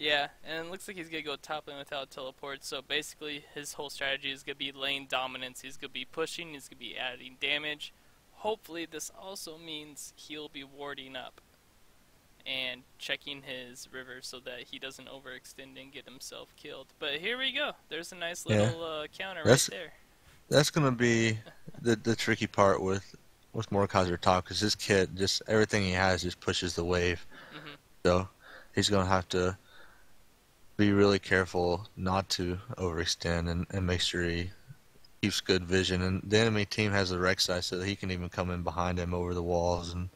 Yeah, and it looks like he's gonna go top lane without teleport. So basically, his whole strategy is gonna be lane dominance. He's gonna be pushing. He's gonna be adding damage. Hopefully, this also means he'll be warding up and checking his river so that he doesn't overextend and get himself killed. But here we go. There's a nice Yeah, little counter right that's there. that's gonna be the tricky part with Mordekaiser top because his kit just everything he has just pushes the wave. Hmm. So he's gonna have to be really careful not to overextend and make sure he keeps good vision. And the enemy team has a Rek'Sai so that he can even come in behind him over the walls, and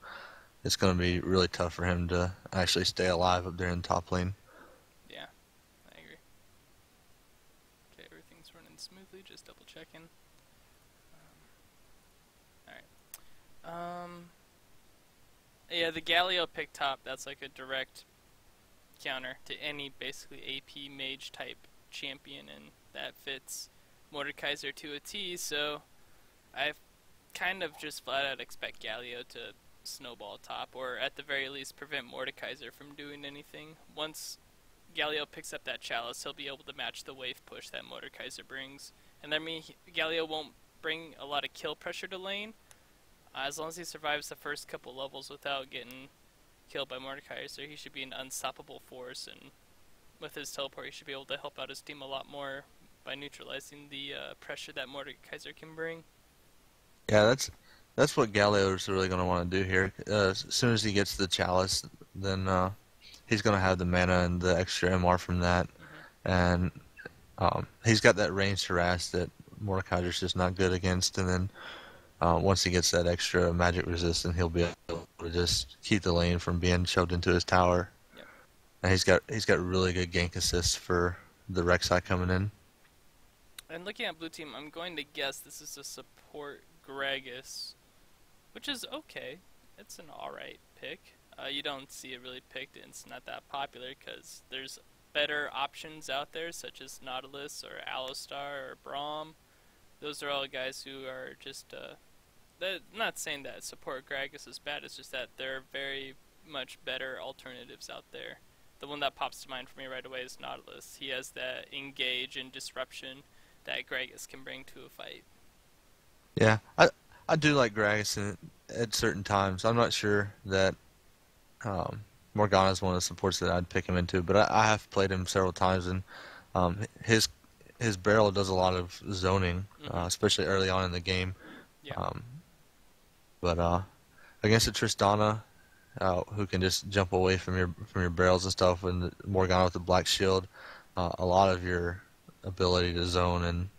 it's going to be really tough for him to actually stay alive up there in top lane. Yeah, I agree. Okay, everything's running smoothly. Just double checking. All right. Yeah, the Galio pick top. That's like a direct counter to any basically AP mage type champion, and that fits Mordekaiser to a T. So I kind of just flat out expect Galio to snowball top, or at the very least prevent Mordekaiser from doing anything. Once Galio picks up that chalice, he'll be able to match the wave push that Mordekaiser brings, and that means Galio won't bring a lot of kill pressure to lane. As long as he survives the first couple levels without getting killed by Mordekaiser, he should be an unstoppable force, and with his teleport, he should be able to help out his team a lot more by neutralizing the pressure that Mordekaiser can bring. Yeah, that's what Galio's really going to want to do here. As soon as he gets the chalice, then he's going to have the mana and the extra MR from that, Hmm. and he's got that range harass that Mordekaiser's just not good against. And then once he gets that extra magic resistance, he'll be able to just keep the lane from being shoved into his tower. Yep. And he's got really good gank assists for the Rek'Sai coming in. And looking at blue team, I'm going to guess this is a support Gragas, which is okay. It's an alright pick. You don't see it really picked, and it's not that popular because there's better options out there, such as Nautilus or Alistar or Braum. Those are all guys who are just. Not saying that support Gragas is bad. It's just that there are very much better alternatives out there. The one that pops to mind for me right away is Nautilus. He has that engage and disruption that Gragas can bring to a fight. Yeah, I do like Gragas at certain times. I'm not sure that Morgana is one of the supports that I'd pick him into, but I have played him several times, and um, his his barrel does a lot of zoning, Hmm. especially early on in the game. Yeah. Um, but against a Tristana, who can just jump away from your barrels and stuff, and Morgana with the black shield, a lot of your ability to zone and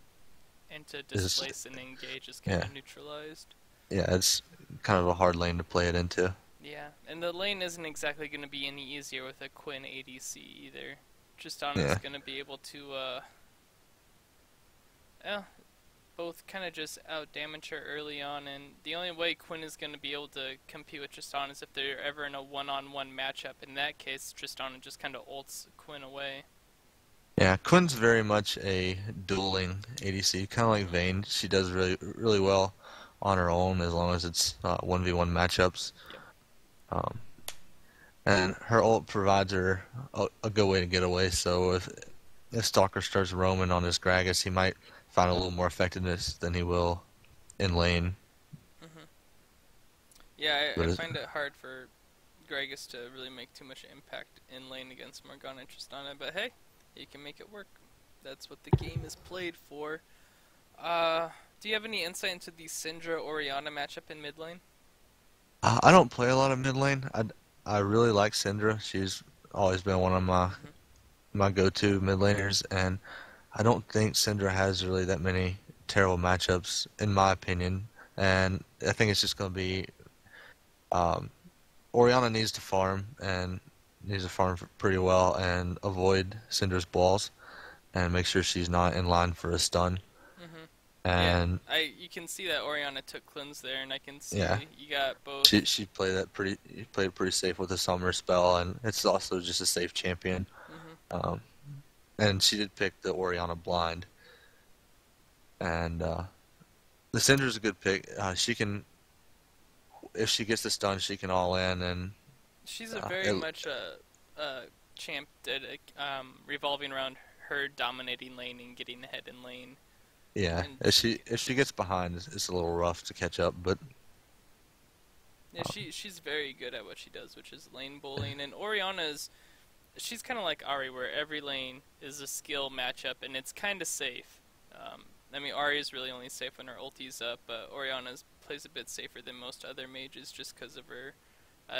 And to is displace and engage is kind yeah of neutralized. it's kind of a hard lane to play it into. Yeah, and the lane isn't exactly going to be any easier with a Quinn ADC either. Tristana's Yeah, going to be able to, yeah, both kind of just out damage her early on, and the only way Quinn is going to be able to compete with Tristana is if they're ever in a one-on-one matchup. In that case, Tristana just kind of ults Quinn away. yeah. Quinn's very much a dueling ADC, kind of like Hmm. Vayne. She does really well on her own as long as it's 1v1 matchups. Yep. Um, and her ult provides her a good way to get away. So if Stalker starts roaming on this Gragas, he might find a little more effectiveness than he will in lane. Hmm. Yeah, I But find it hard for Gragas to really make too much impact in lane against Morgana and Tristana, but hey, he can make it work. That's what the game is played for. Uh, do you have any insight into the Syndra Orianna matchup in mid lane? I don't play a lot of mid lane. I really like Syndra. She's always been one of Hmm. my go-to mid laners, and I don't think Syndra has really that many terrible matchups, in my opinion. And I think it's just going to be um, Orianna needs to farm and needs to farm pretty well and avoid Syndra's balls and make sure she's not in line for a stun. Hmm. Yeah, And you can see that Orianna took cleanse there, and I can yeah, see you got both. she played pretty safe with the summer spell, and it's also just a safe champion. Hmm. Um, and she did pick the Orianna blind, and the Syndra's a good pick. She can, if she gets the stun, she can all in, and She's a very it, much a champ that revolving around her dominating lane and getting ahead in lane. Yeah, And if she gets behind, it's a little rough to catch up. But yeah, she's very good at what she does, which is lane bowling. And she's kind of like Ari, where every lane is a skill matchup, and it's kind of safe. I mean, Ari is really only safe when her ulti's up, but Orianna plays a bit safer than most other mages just because of her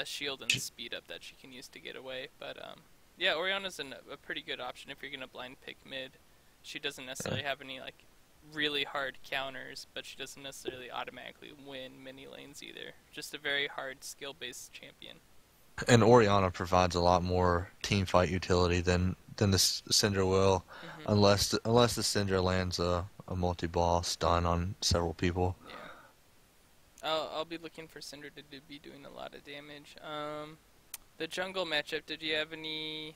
shield and speed up that she can use to get away. But yeah, Orianna's a pretty good option if you're gonna blind pick mid. She doesn't necessarily have any like really hard counters, but she doesn't necessarily automatically win many lanes either. Just a very hard skill-based champion. and Orianna provides a lot more team fight utility than the Syndra will, Hmm. unless the Syndra lands a multi-ball stun on several people. Yeah. I'll be looking for Cinder to be doing a lot of damage. The jungle matchup, did you have any...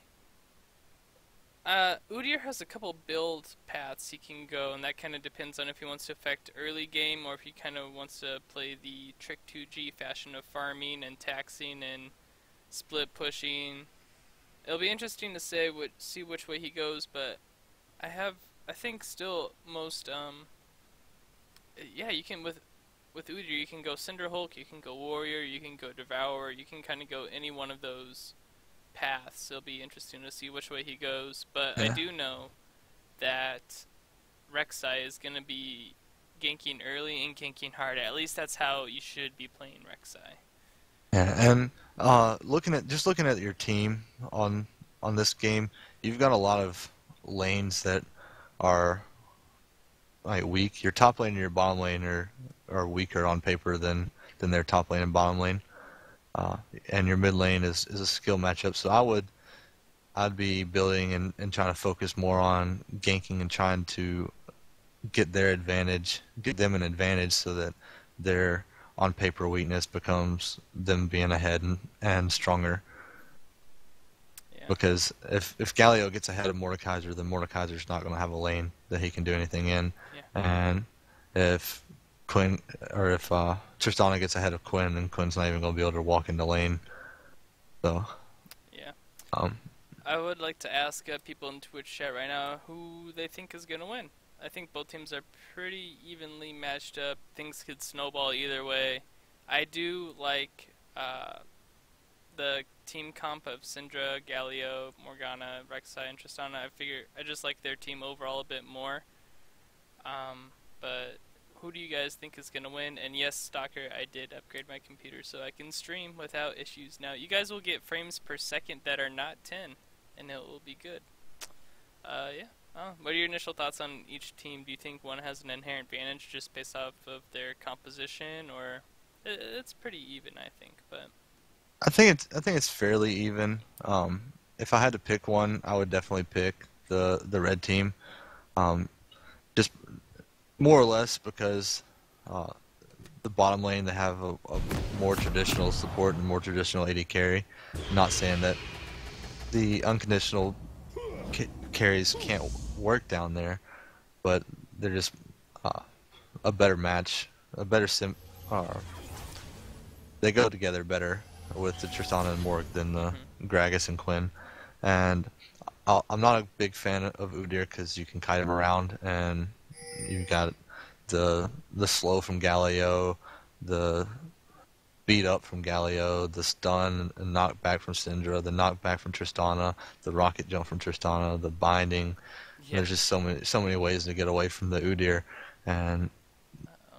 Udyr has a couple build paths he can go, and that kind of depends on if he wants to affect early game or if he kind of wants to play the Trick 2G fashion of farming and taxing and split pushing. It'll be interesting to see which way he goes, but I think still most, yeah, you can, with Udyr, you can go Cinder Hulk, you can go Warrior, you can go Devourer, you can kind of go any one of those paths. It'll be interesting to see which way he goes, but Yeah. I do know that Rek'Sai is going to be ganking early and ganking hard. At least that's how you should be playing Rek'Sai. Yeah, and looking at your team on this game, you've got a lot of lanes that are like weak. Your top lane and your bottom lane are weaker on paper than their top lane and bottom lane. And your mid lane is a skill matchup. So I'd be building and trying to focus more on ganking and trying to get them an advantage so that their on paper weakness becomes them being ahead and stronger. Yeah. Because if Galio gets ahead of Mordekaiser, then Mordekaiser's not going to have a lane that he can do anything in. Yeah. And if Tristana gets ahead of Quinn, then Quinn's not even going to be able to walk into lane. So Yeah. um, I would like to ask people in Twitch chat right now who they think is going to win. I think both teams are pretty evenly matched up. Things could snowball either way. I do like the team comp of Syndra, Galio, Morgana, Rek'Sai, and Tristana. I just like their team overall a bit more. But who do you guys think is going to win? And yes, Stalker, I did upgrade my computer so I can stream without issues. Now, you guys will get frames per second that are not 10, and it will be good. Yeah. What are your initial thoughts on each team? Do you think one has an inherent advantage just based off of their composition, or it's pretty even, I think, but I think it's fairly even. If I had to pick one, I would definitely pick the red team. Just more or less because the bottom lane, they have a more traditional support and more traditional AD carry. Not saying that the unconditional carries can't work down there, but they're just a better match, a better they go together better with the Tristana and Morg than the Gragas and Quinn. And I'm not a big fan of Udyr because you can kite him around, and you've got the slow from Galio, the beat up from Galio, the stun and knockback from Syndra, the knockback from Tristana, the rocket jump from Tristana, the binding. yeah. There's just so many ways to get away from the Udyr, and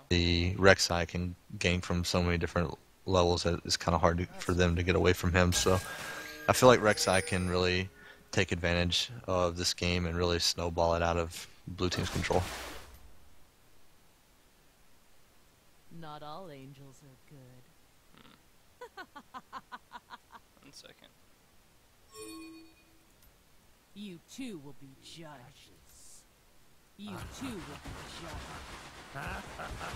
the Rek'Sai can gain from so many different levels that it's kind of hard for them to get away from him. So I feel like Rek'Sai can really take advantage of this game and really snowball it out of blue team's control. Not all angels are good. 1 second. You too will be judged. You too will be judged.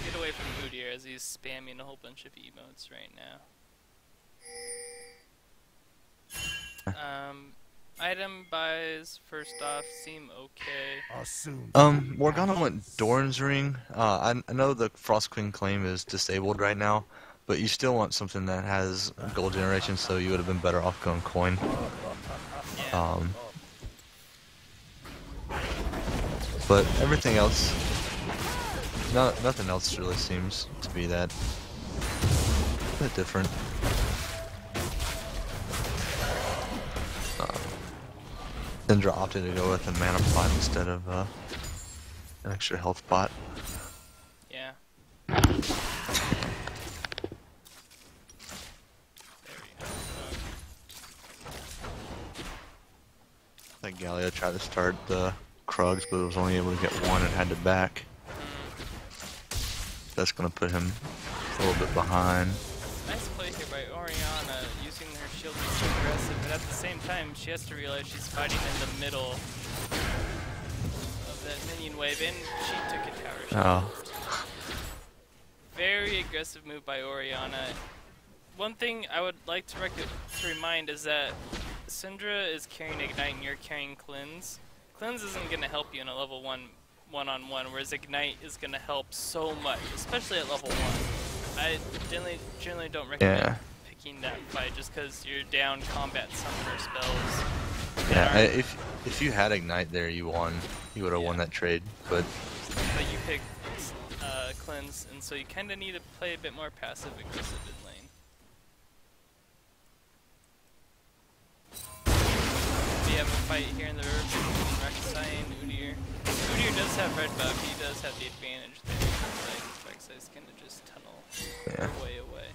Get away from Udyr as he's spamming a whole bunch of emotes right now. Item buys, first off, seem okay. Morgana went Doran's Ring. I know the Frost Queen claim is disabled right now, but you still want something that has gold generation, so you would have been better off going coin. Yeah. But everything else, nothing else really seems to be that different. Syndra opted to go with a mana pot instead of an extra health pot. Yeah. There we go. I think Galio tried to start the Krugs, but was only able to get one and had to back. That's going to put him a little bit behind. Nice play here by Oriana, using her shield to be so aggressive, but at the same time, she has to realize she's fighting in the middle of that minion wave, and she took a tower shot. Oh. Very aggressive move by Oriana. One thing I would like to remind is that Syndra is carrying Ignite and you're carrying Cleanse. Cleanse isn't going to help you in a level 1 one-on-one, whereas Ignite is going to help so much, especially at level 1. I generally don't recommend picking that fight just because you're down combat summoner spells. Yeah, if you had Ignite there, you won. You would have won that trade, but you picked Cleanse, and so you kind of need to play a bit more passive-aggressive in lane. We have a fight here in the river between Rek'Sai and Udyr. Udyr does have red buff, he does have the advantage there. Rek'Sai's gonna just tunnel way away.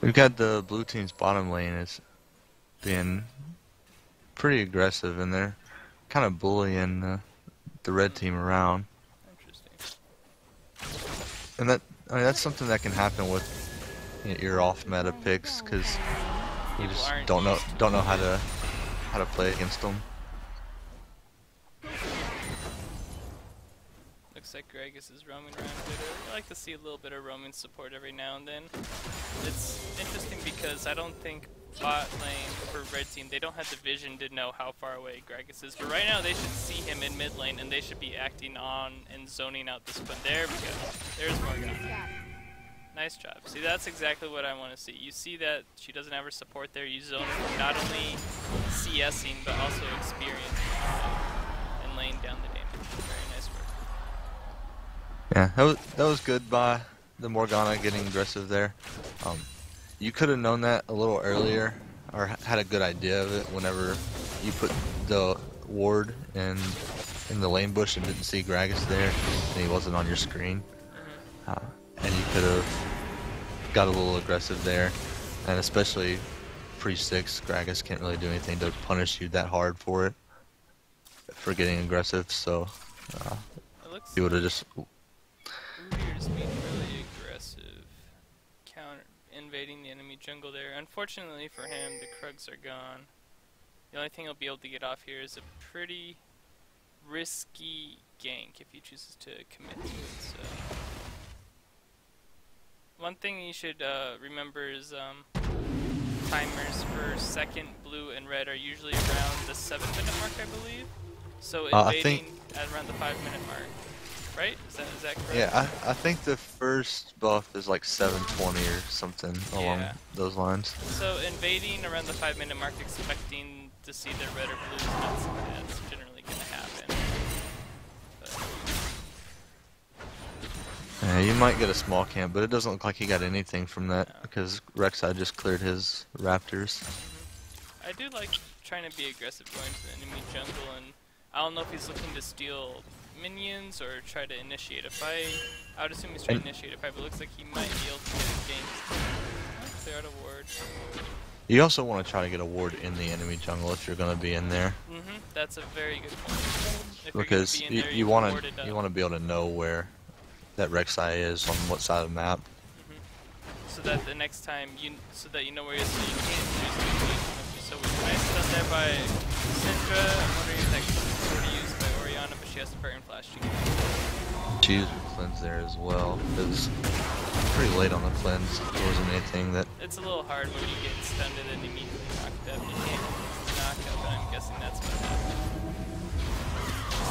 We've got the blue team's bottom lane is being pretty aggressive, and they're kind of bullying the red team around. Interesting. And that's something that can happen with your off meta picks, because you just don't know how to play against them. Looks like Gragas is roaming around a bit. I like to see a little bit of roaming support every now and then. It's interesting because I don't think bot lane for red team, they don't have the vision to know how far away Gragas is. But right now they should see him in mid lane and they should be acting on and zoning out this one. There we go. There's Morgana. Nice job. See, that's exactly what I want to see. You see that she doesn't have her support there. You zone her not only CSing but also experience and laying down the damage. Very nice work. Yeah, that was good by the Morgana getting aggressive there. You could have known that a little earlier, or had a good idea of it whenever you put the ward in the lane bush and didn't see Gragas there, and he wasn't on your screen. And you could have got a little aggressive there, and especially pre-6, Gragas can't really do anything to punish you that hard for it, for getting aggressive, so you would have just... Udyr just being really aggressive, invading the enemy jungle there. Unfortunately for him, the Krugs are gone. The only thing he'll be able to get off here is a pretty risky gank if he chooses to commit to it, so... One thing you should remember is timers for second, blue, and red are usually around the 7-minute mark, I believe. So invading at around the 5-minute mark, right? Is that correct? Yeah, I think the first buff is like 720 or something along those lines. So invading around the 5-minute mark, expecting to see their red or blue is not something that's generally going to happen. Yeah, you might get a small camp, but it doesn't look like he got anything from that because Rek'Sai just cleared his raptors. I do like trying to be aggressive going to the enemy jungle, and I don't know if he's looking to steal minions or try to initiate a fight. I would assume he's trying to initiate a fight, but it looks like he might be able to get a game. Clear out a ward. You also want to try to get a ward in the enemy jungle if you're going to be in there. That's a very good point. If because there, you want to be able to know where that Rek'Sai is on what side of the map. So that the next time so that you know where he is, so you can't choose the engagement. So nice done there by Syndra. I'm wondering if that could be used by Oriana, but she has to burn flash. She used her cleanse there as well. It was pretty late on the cleanse. There wasn't anything that... It's a little hard when you get stunned and then immediately knocked up. You can't not knockout, but I'm guessing that's what happened.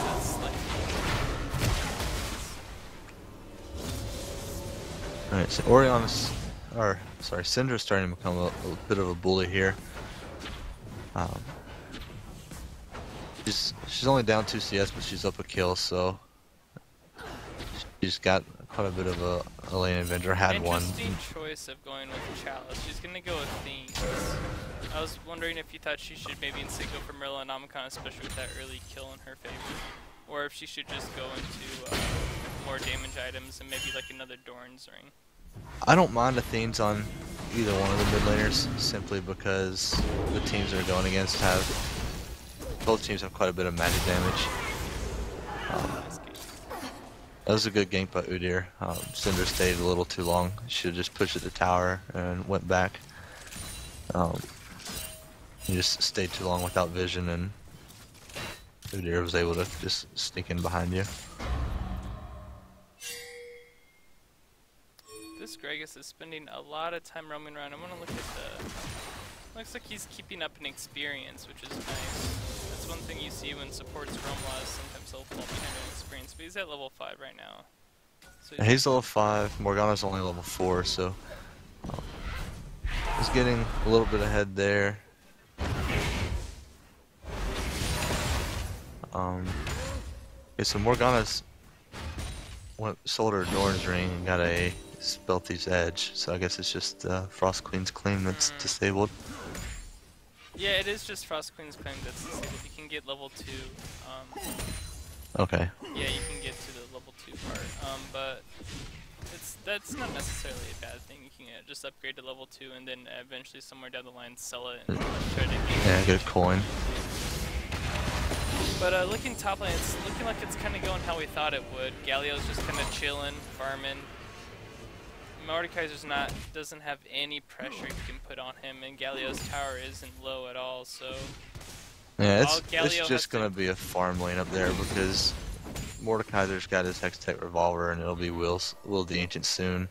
That's like... Alright, so Orion's, or sorry, Syndra's starting to become a bit of a bully here. She's only down 2 CS, but she's up a kill, so she's got quite a bit of a lane advantage, or had one. Interesting choice of going with Chalice. She's gonna go with Fiends. I was wondering if you thought she should maybe instead go for Merlin and Omicron, especially with that early kill in her favor. Or if she should just go into more damage items and maybe like another Dorn's Ring. I don't mind Athene's on either one of the mid laners, simply because the teams they're going against both teams have quite a bit of magic damage. That was a good gank by Udyr. Syndra stayed a little too long. Should have just pushed at the tower and went back. You just stayed too long without vision, and Udyr was able to just sneak in behind you. This Gragas is spending a lot of time roaming around. I want to look at the... Looks like he's keeping up an experience, which is nice. That's one thing you see when supports roam a lot, is sometimes they'll fall behind an experience. But he's at level 5 right now. So He's level 5, Morgana's only level 4, so he's getting a little bit ahead there. Okay, so Morgana's sold her Dorn's Ring and got a Spelthy's Edge, so I guess it's just Frost Queen's Claim that's disabled. yeah, it is just Frost Queen's Claim that's disabled. You can get level 2. Okay. Yeah, you can get to the level 2 part, but that's not necessarily a bad thing. You can just upgrade to level 2 and then eventually somewhere down the line sell it and try to get a coin. But looking top lane, it's looking like it's kind of going how we thought it would. Galio's just kind of chilling, farming. Mordekaiser's doesn't have any pressure you can put on him, and Galio's tower isn't low at all, so... Yeah, it's just gonna be a farm lane up there, because Mordekaiser's got his Hextech Revolver, and it'll be Will the Ancient soon.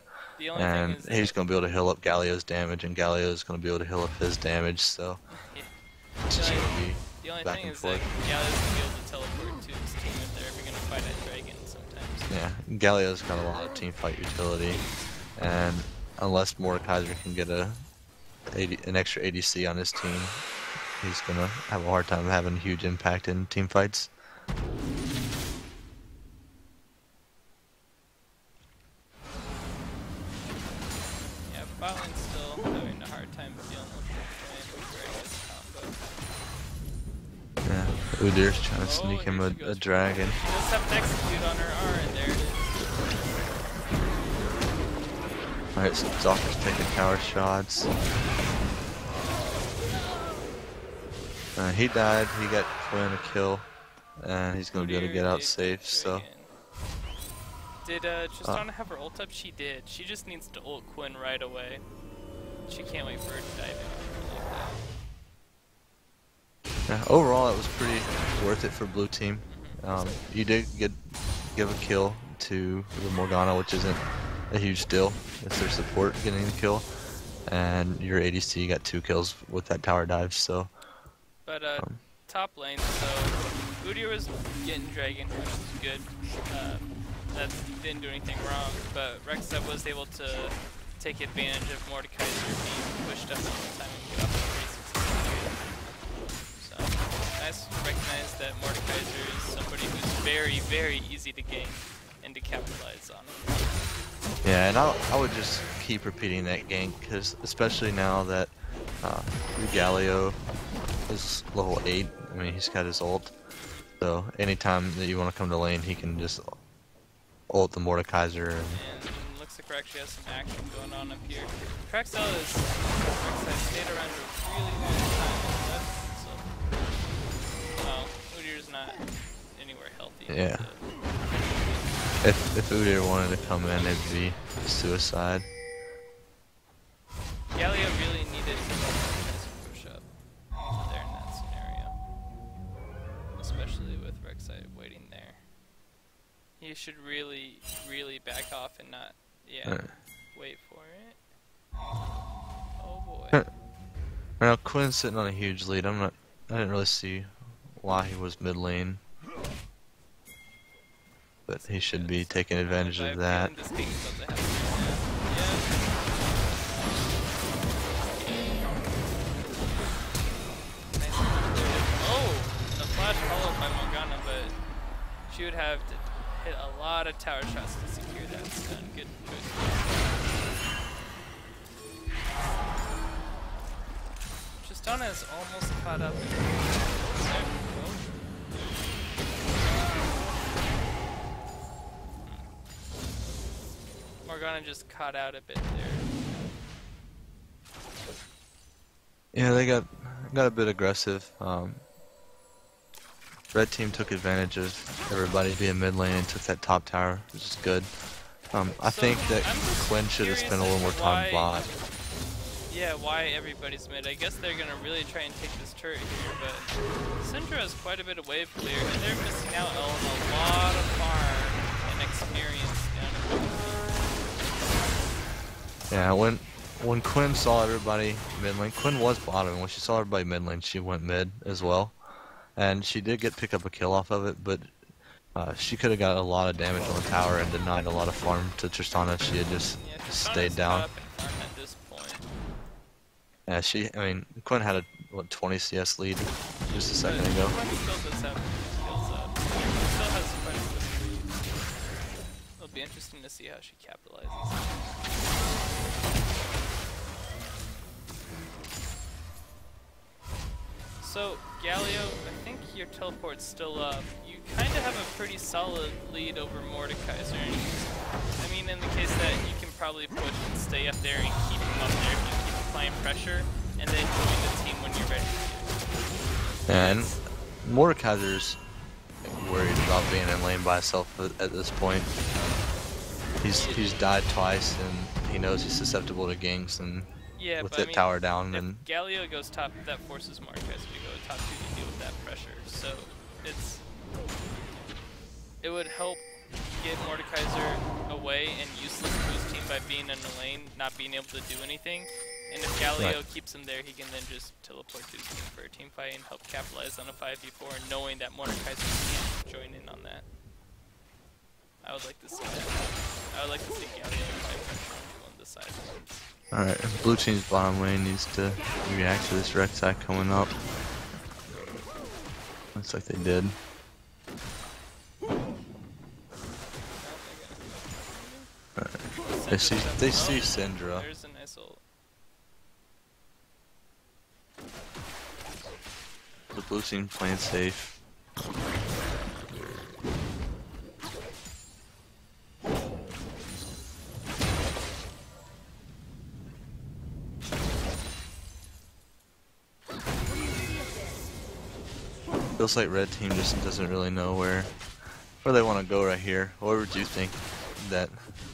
And he's gonna be able to heal up Galio's damage, and Galio's gonna be able to heal up his damage, so... Yeah. It's just gonna be the only back thing and is forth. that Galio's gonna be able to teleport to his team if they're ever gonna fight at Dragon sometimes. Yeah, Galio's got a lot of team fight utility, and unless Mordekaiser can get an extra ADC on his team, he's gonna have a hard time having a huge impact in team fights. Yeah, bot lane's still having a hard time dealing with the combo. Yeah, Udyr's trying to sneak him a dragon. She does have an execute on her R, and there it is. Alright, so Zocker's taking tower shots. He died, he got Quinn a kill, and he's gonna be able to get out safe, so... Did Tristana have her ult up? She did. She just needs to ult Quinn right away. She can't wait for her to dive in. Yeah, overall, it was pretty worth it for blue team. You did give a kill to the Morgana, which isn't a huge deal. It's their support getting the kill, and your ADC got 2 kills with that tower dive, so... But top lane, so Udyr was getting Dragon, which was good. That didn't do anything wrong, but Rek'Sai was able to take advantage of Mordekaiser being pushed up all the time and get off the 360. So nice to recognize that Mordekaiser is somebody who's very, very easy to gain and to capitalize on. Yeah, and I would just keep repeating that gank, because especially now that Galio is level 8, I mean, he's got his ult, so anytime that you want to come to lane, he can just ult the Mordekaiser. And looks like we actually have some action going on up here. Kraxel stayed around for a really long time, so... Well, Udyr's not anywhere healthy. Yeah. If Udyr wanted to come in, it'd be suicide. Galio really needed to push up there in that scenario. Especially with Rek'Sai waiting there. He should really, really back off and not, wait for it. Oh boy. Now Quinn's sitting on a huge lead. I'm not I didn't really see why he was mid lane, but he should be taking advantage I of have a that. feeling this game's about to happen. Yeah. Nice. Oh, the flash followed by Morgana, but she would have to hit a lot of tower shots to secure that stun. Good choice. Tristana is almost caught up. Morgana just caught out a bit there. Yeah, they got a bit aggressive. Red team took advantage of everybody being mid lane and took that top tower, which is good. I think that Quinn should have spent a little more time bot. Yeah, why everybody's mid. I guess they're gonna really try and take this turret here, but Syndra has quite a bit of wave clear, and they're missing out on a lot of farm and experience down. Yeah, when Quinn saw everybody mid lane, Quinn was bottom. When she saw everybody mid lane, she went mid as well, and she did pick up a kill off of it, but she could have got a lot of damage on the tower and denied a lot of farm to Tristana if she had just stayed down. At this point. Yeah, I mean, Quinn had a 20 CS lead just a second ago. Quinn still does have skills up. She still has quite a bit of lead. It'll be interesting to see how she capitalizes. So, Galio, I think your teleport's still up. You kind of have a pretty solid lead over Mordekaiser. I mean, in the case that you can probably push and stay up there and keep him up there, you keep applying pressure, and then join the team when you're ready to. And Mordekaiser's worried about being in lane by himself at this point. He's died twice, and he knows he's susceptible to ganks, and yeah, with but, it tower down, if and Galio goes top, that forces Mordekaiser to go top 2 to deal with that pressure. So it would help get Mordekaiser away and useless to his team by being in the lane, not being able to do anything. And if Galio keeps him there, he can then just teleport to his team for a team fight and help capitalize on a 5v4, knowing that Mordekaiser can't join in on that. I would like to see that. I would like to see Galio apply pressure on the side lanes. alright, blue team's bottom lane needs to react to this Rek'Sai coming up. Looks like they did. They see Syndra. There's a nice ult. The blue team playing safe. Feels like red team just doesn't really know where they want to go right here. What would you think that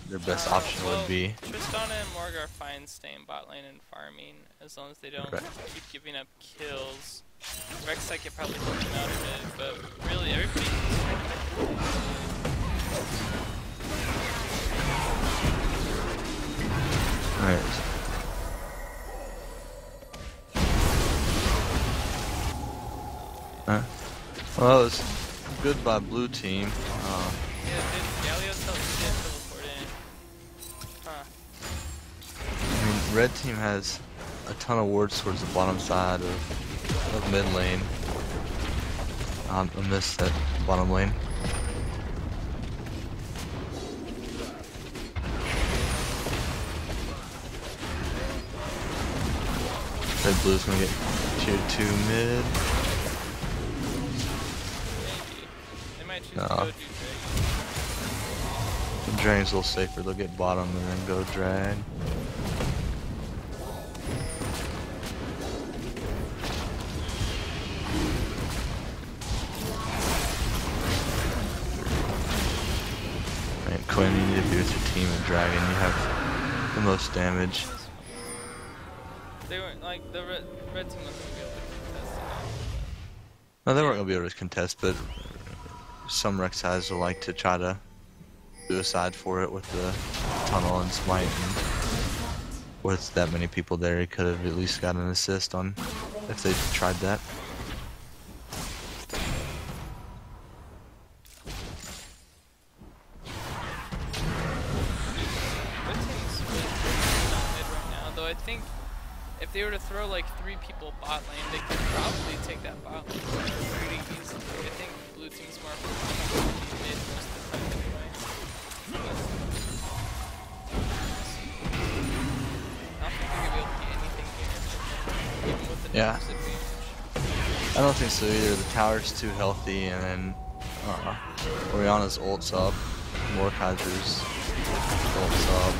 their best option would be? Tristana and Morg are fine staying bot lane and farming as long as they don't keep giving up kills. Rek'Sai could probably help them out a bit, but really everybody Alright. Well, that was good by blue team. yeah, Galio's teleport in. Huh. I mean, red team has a ton of wards towards the bottom side of mid lane. I missed that bottom lane. Red blue's gonna get tier 2 mid. They might choose to go do Dragon. Dragon's a little safer, they'll get bottom and then go drag. Alright, Quinn, you need to be with your team and Dragon, you have the most damage. They weren't like the red team wasn't gonna be able to contest it. No, they weren't going to be able to contest, but some Rek'Sais will like to try to suicide for it with the tunnel and smite. And with that many people there, he could have at least got an assist on if they tried that. I think if they were to throw like 3 people bot lane, they could probably take that bot lane pretty easily. I think blue team's more mid most of the time anyway. I don't think they're gonna be able to get anything here, even with the numbers advantage. I don't think so either. The tower's too healthy, and then Orianna's ult's up, Mordekaiser's ult's up.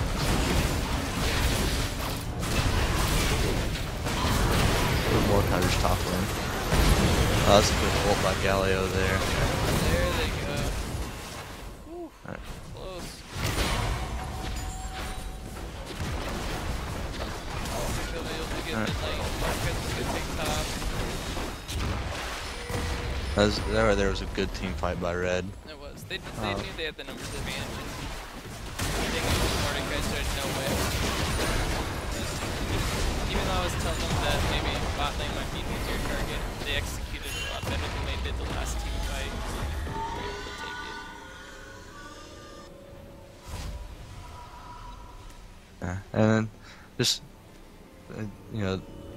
Mordekaiser's top lane. Oh, that's a good ult by Galio there. There they go. Whew, Right. close. I think they'll be able to get mid lane. Mordekaiser's gonna take top. There was a good team fight by Red. It was. They knew they had the numbers advantage. They knew Mordekaiser had no way. Even though I was telling them that maybe bot lane might be an easier target, they executed a lot better than they did the last team fight. They were able to take it. Yeah. And then just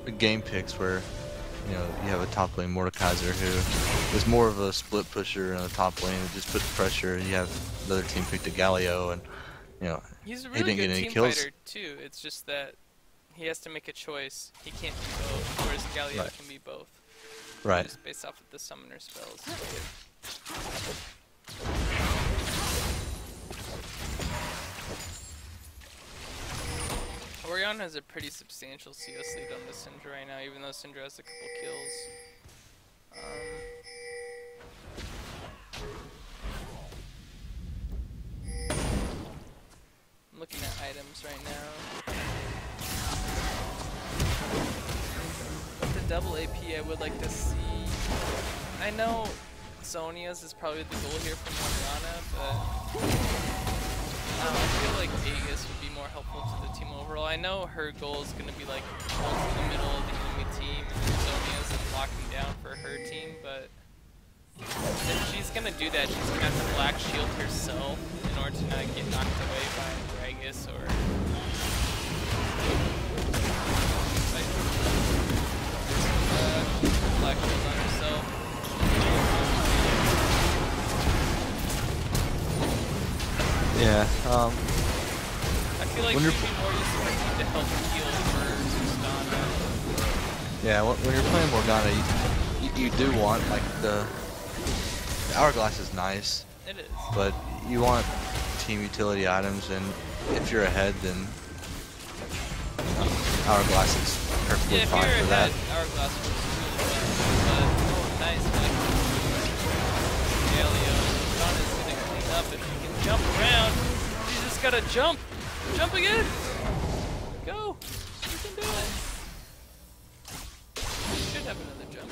the game picks where you have a top lane Mordekaiser who is more of a split pusher in the top lane and just puts pressure. You have the other team picked a Galio, and He's a he really didn't get good any team kills. fighter too. It's just that he has to make a choice. He can't be both, whereas Galio Right. can be both. Right. Just based off of the summoner spells. Orion has a pretty substantial CS lead on the Syndra right now, even though Syndra has a couple kills. I'm looking at items right now. With the double AP, I would like to see. I know Zonia's is probably the goal here from Morgana, but I feel like Aegis would be more helpful to the team overall. I know her goal is going to be like hold in the middle of the enemy team, and Zonia's is locking down for her team, but if she's going to do that, she's going to have to black shield herself in order to not get knocked away by Gragas or black shield on herself. Yeah. I feel like when she'd you're be more useful to help heal for Tristana. Yeah, when you're playing Morgana, you do want like the hourglass is nice, It is. but you want team utility items, and if you're ahead, then hourglass is perfectly Yeah, if fine you're for that. ahead, Hourglass works really well. But, oh, nice, like, Galio. Tristana's gonna clean up if you can jump around. You just gotta jump. Jump again. Go. You can do it. You should have another jump.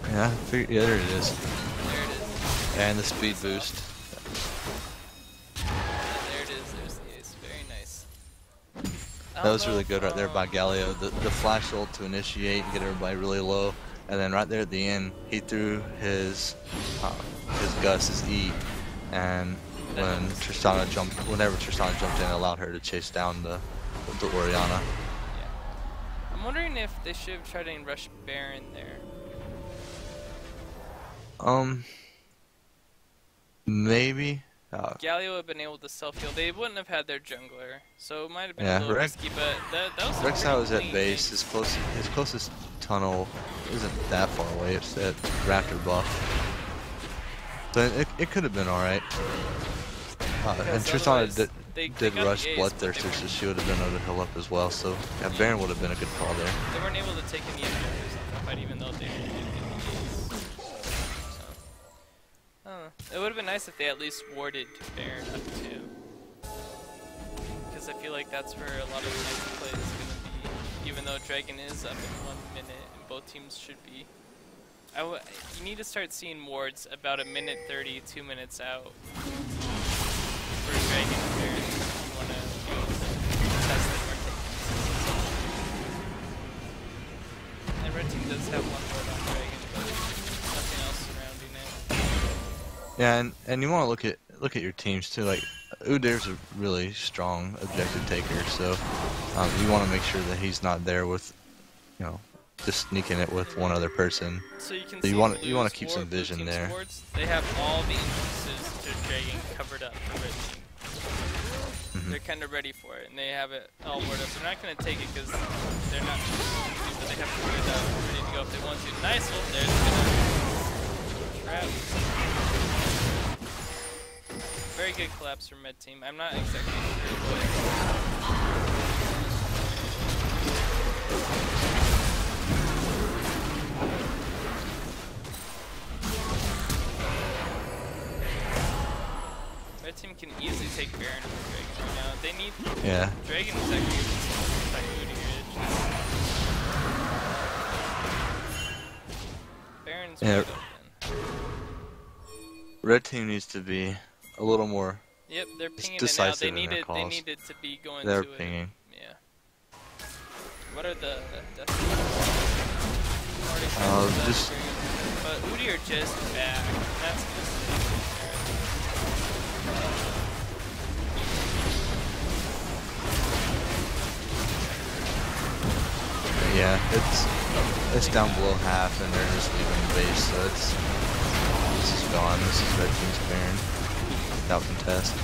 Yeah, yeah, there it is, There it is. and the speed boost. There it is. There's the ace. Very nice. That was really good right there by Galio. The flash ult to initiate, get everybody really low, and then right there at the end, he threw his Gus, his E, and when Tristana jumped, whenever Tristana jumped in, it allowed her to chase down the Orianna. Yeah. I'm wondering if they should have tried to rush Baron there. Maybe. Galio would have been able to self-heal. They wouldn't have had their jungler, so it might have been Yeah, a little Rex- risky, but that was a Rek'Sai was pretty at clean base. thing. His closest tunnel isn't that far away. It's at Raptor buff. So it could have been all right. And Because Tristana otherwise, they did got rush the ace, Bloodthirster, but so she would have been able to heal up as well. So yeah, Baron would have been a good call there. they weren't able to take any objectives in the fight, even though they did get the ace. So, I don't know. It would have been nice if they at least warded Baron up too. Because I feel like that's where a lot of the next play is going to be. Even though Dragon is up in 1 minute, and both teams should be. You need to start seeing wards about 1:30, 2 minutes out for Dragon and Baron if you want to be able to test them or take them. And Red Team does have one ward on Dragon, but nothing else surrounding it. Yeah, and you want to look at your teams too. Like Udyr's a really strong objective taker, so you want to make sure that he's not there with, you know, just sneaking it with one other person. So you can So see you want Blue's to keep some Blue vision team's there. wards, they have all the entrances to Dragon covered up for Red Team. They're kind of ready for it, and they have it all worded up. They're not going to take it because they're not supposed to, but they have to put it out ready to go if they want to. Nice ult there. It's gonna trap. Very good collapse from Red Team. I'm not exactly sure what. Red Team can easily take Baron over Dragon right now. They need. Yeah. Dragon is actually like here. Baron's Yeah. wide open. Red team needs to be a little more. Yep, they're pinging it now. Decisive They in their needed. They calls. needed to be going They're to it. pinging. Yeah. What are the? Just. But Udi are just back. That's gonna Yeah, it's down below half, and they're just leaving the base, so this is gone. This is Red Team's Baron, without contest.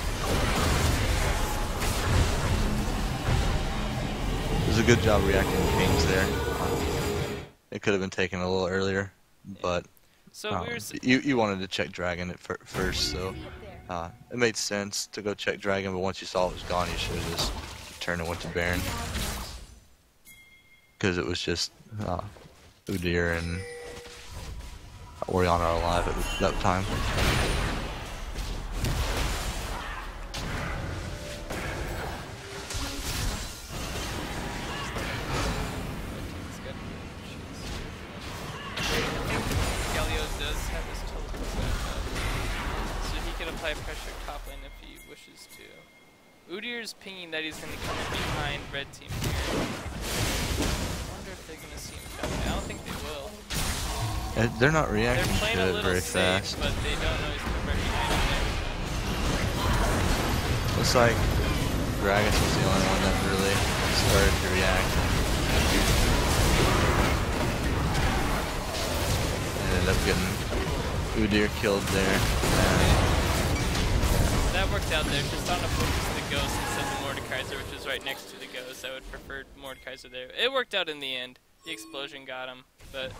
It was a good job reacting to pings there. It could have been taken a little earlier, but so you wanted to check Dragon at first, so it made sense to go check Dragon. But once you saw it was gone, you should have just turned and went to Baron. Because it was just Udyr and Orianna alive at that time. Galio does have his teleport back up, so he can apply pressure top lane if he wishes to. Udyr's pinging that he's going to come in behind Red Team here. If they're gonna see him coming. I don't think they will. They're not reacting They're to it very safe, fast. but they don't know he's coming right behind them. Looks like Gragas was the only one that really started to react. Ended up getting Udyr killed there. That worked out there. Tristana focused the Ghost instead of Mordekaiser, which is right next to the Ghost. I would prefer Mordekaiser there. It worked out in the end. The explosion got him, but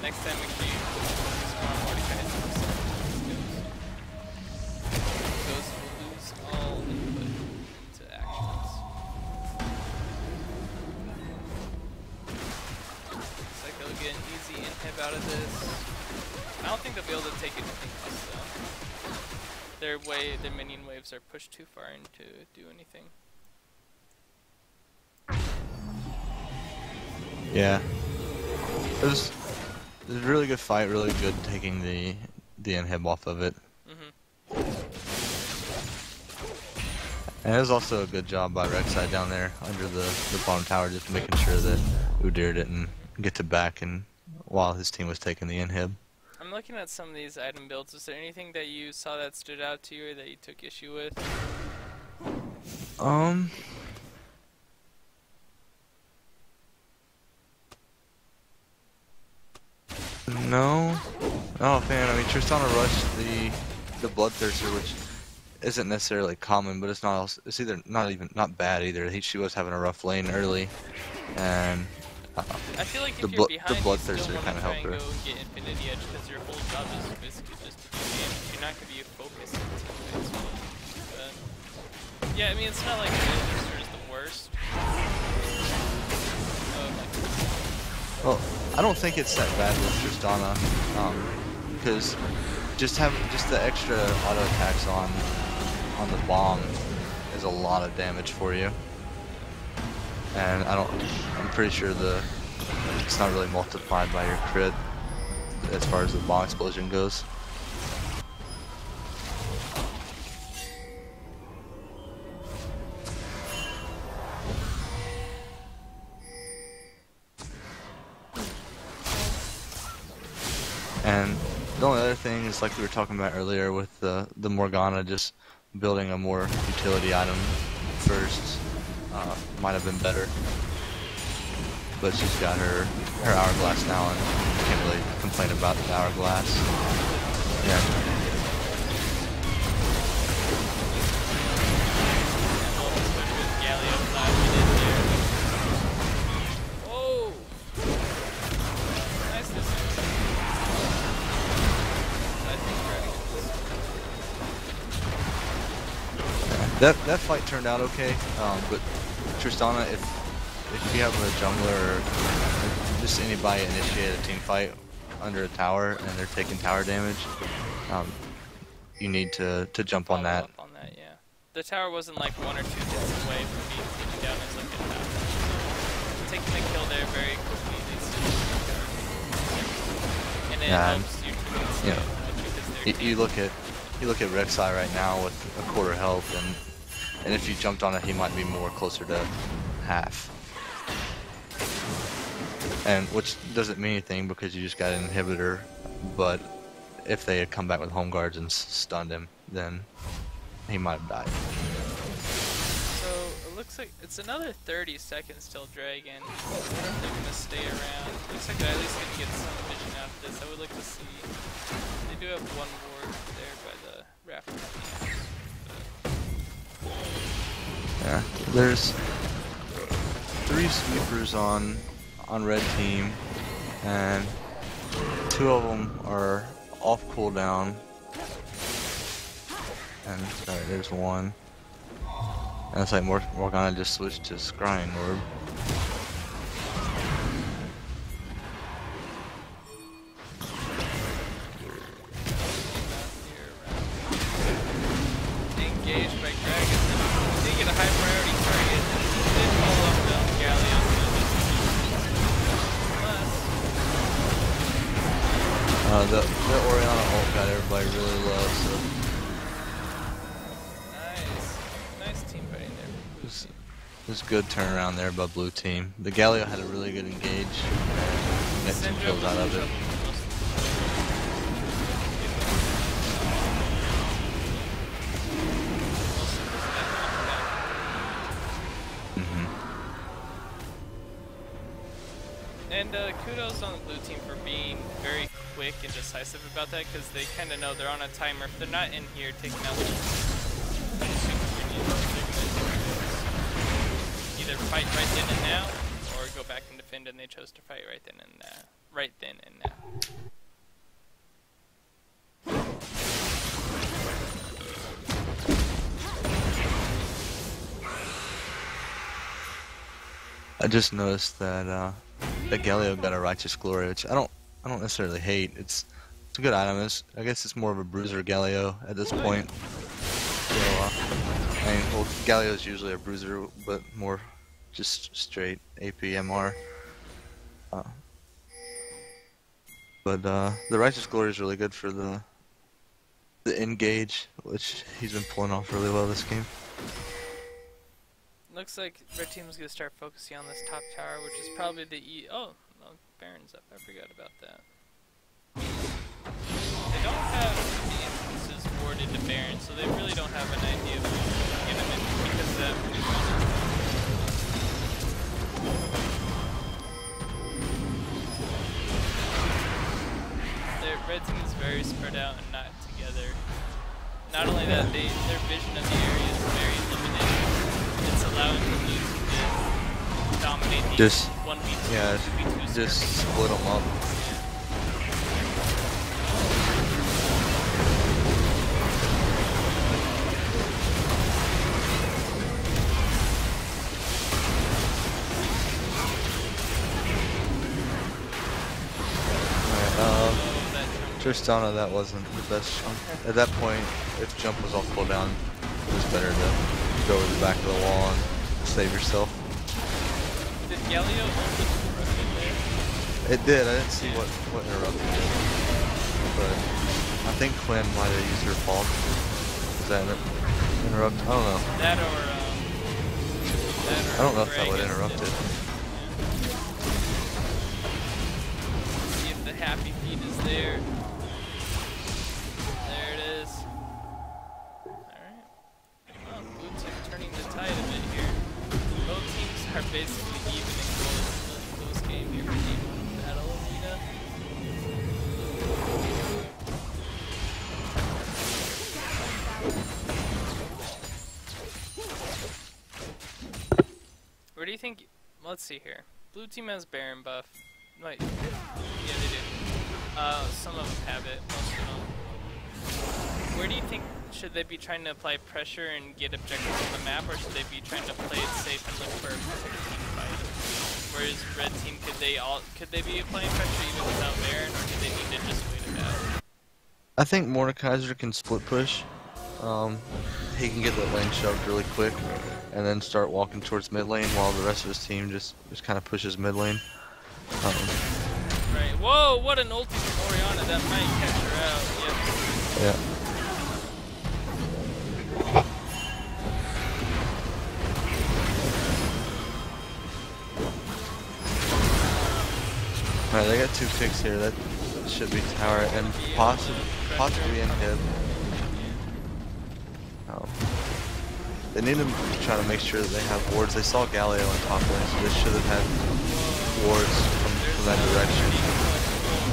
next time make sure you focus more on Mordekaiser instead of Ghost. Ghost will lose all input into actions. Looks like they'll get an easy inhib out of this. I don't think they'll be able to take anything else though. Their minion waves are pushed too far in to do anything. Yeah. It was a really good fight, really good taking the inhib off of it. And it was also a good job by Rek'Sai down there under the bottom tower, just making sure that Udyr didn't get to back and while his team was taking the inhib. I'm looking at some of these item builds. Was there anything that you saw that stood out to you or that you took issue with? No. Oh man, I mean Tristana rushed the Bloodthirster, which isn't necessarily common, but it's either not bad either. She was having a rough lane early, and I feel like if you're behind, the you Bloodthirster still kind of helped her. go and get Infinity Edge because your whole job is basically just to do damage. You're not going to be focused on teammates. But yeah, I mean it's not like Bloodthirster is the worst. Well, I don't think it's that bad with Tristana, because just the extra auto attacks on the bomb is a lot of damage for you, and I'm pretty sure it's not really multiplied by your crit as far as the bomb explosion goes. And the only other thing is like we were talking about earlier with the Morgana just building a more utility item first might have been better. But she's got her hourglass now, and can't really complain about the hourglass. Yeah. Oh! Nice distance. That fight turned out okay, but Tristana, if you have a jungler or just anybody initiate a team fight under a tower and they're taking tower damage, you need to jump on that. Up on that, yeah. The tower wasn't like 1 or 2 hits away from me taking down his like tower. Taking the kill there very quickly leads to and it helps you to you look at Rek'Sai right now with a quarter health, and if you jumped on it, he might be more closer to half. And which doesn't mean anything because you just got an inhibitor, but if they had come back with home guards and stunned him, then he might have died. So it looks like it's another 30 seconds till Dragon. I wonder if they're gonna stay around. Looks like they're at least gonna get some vision out of this. I would like to see. They do have one ward there by the raft. Yeah, there's 3 sweepers on red team, and 2 of them are off cooldown. And sorry, there's 1. And it's like Morgana just switched to Scrying Orb. Engaged by Dragon. They get a high priority target. They follow up the Galio. The Orianna ult got everybody really low, so Nice team fighting there. it was good turnaround there by blue team. The Galio had a really good engage, and got 2 kills out of it. And kudos on the blue team for being very quick and decisive about that, because they kind of know they're on a timer. If they're not in here taking out little super minions, they're gonna either fight right then and now, or go back and defend, and they chose to fight right then and now. I just noticed that Galio got a Righteous Glory, which I don't necessarily hate. It's a good item. I guess it's more of a bruiser Galio at this point. So, I mean, well, Galio is usually a bruiser, but more just straight AP MR. But the Righteous Glory is really good for the engage, which he's been pulling off really well this game. Looks like red team's gonna start focusing on this top tower, which is probably the oh, Baron's up. I forgot about that. They don't have the instances warded to Baron, so they really don't have an idea of who's get him in because of that. Their red team is very spread out and not together. Not only that, their vision of the area is very limited. It's allowing the blue to dominate the 1v2, yeah, 2v2 just split them up. Tristana, that wasn't the best jump. At that point, if jump was off cooldown, it was better to go to the back of the wall and save yourself. Did Galio also interrupt there? It did. I didn't see what interrupted it, but I think Quinn might have used her fault. Is that interrupt? I don't know. That or I don't know if that would interrupt it. See if the happy feet is there. There it is. Alright. basically even and close game here for Team Battle Arena. Where do you think? Let's see here. Blue team has Baron buff. Wait, yeah, they do. Some of them have it. Most of them. Where do you think? Should they be trying to apply pressure and get objectives on the map, or should they be trying to play it safe and look for a team fight? Whereas red team, could they be applying pressure even without Baron, or do they need to just wait it out? I think Mordekaiser can split push. He can get the lane shoved really quick, and then start walking towards mid lane while the rest of his team just kind of pushes mid lane. Right. Whoa! What an ulti from Orianna. That might catch her out. Yep. Yeah. Alright, they got 2 picks here. That should be tower and possibly inhib. They need to try to make sure that they have wards. They saw Galio on top lane, so they should have had wards from that direction.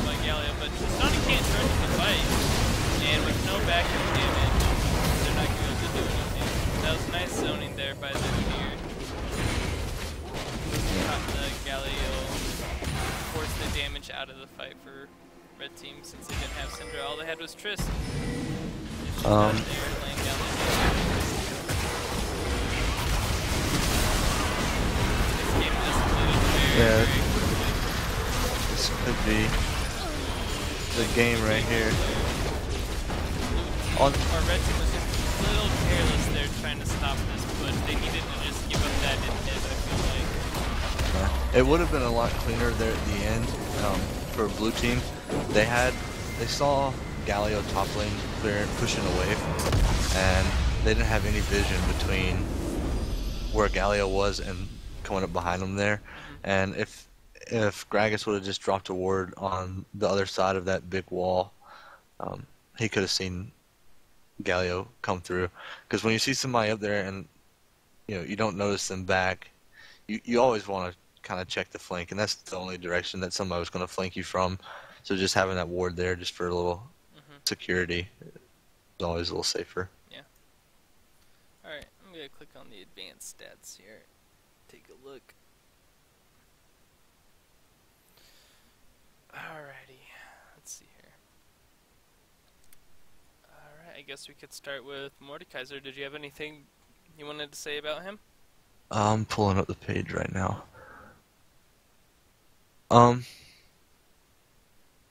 By Galio, but Sonic can't turn to the fight, and with no backup damage, they're not going to be able to do anything. That was nice zoning there by the Meteor. The Galio forced the damage out of the fight for red team since they didn't have Syndra. All they had was Triss. Yeah, this could be the game right here. Our red team was just a little careless there trying to stop this push. They needed to just give up that inhib, I feel like. It would have been a lot cleaner there at the end for blue team. They saw Galio top lane pushing away, and they didn't have any vision between where Galio was and coming up behind him there. And if Gragas would have just dropped a ward on the other side of that big wall, he could have seen Galio come through. Because when you see somebody up there and you don't notice them back, you always want to kind of check the flank, and that's the only direction that somebody was going to flank you from. So just having that ward there just for a little security is always a little safer. Yeah. Alright, I'm going to click on the advanced stats here. Take a look. Alrighty, let's see here. Alright, I guess we could start with Mordekaiser. Did you have anything you wanted to say about him? I'm pulling up the page right now.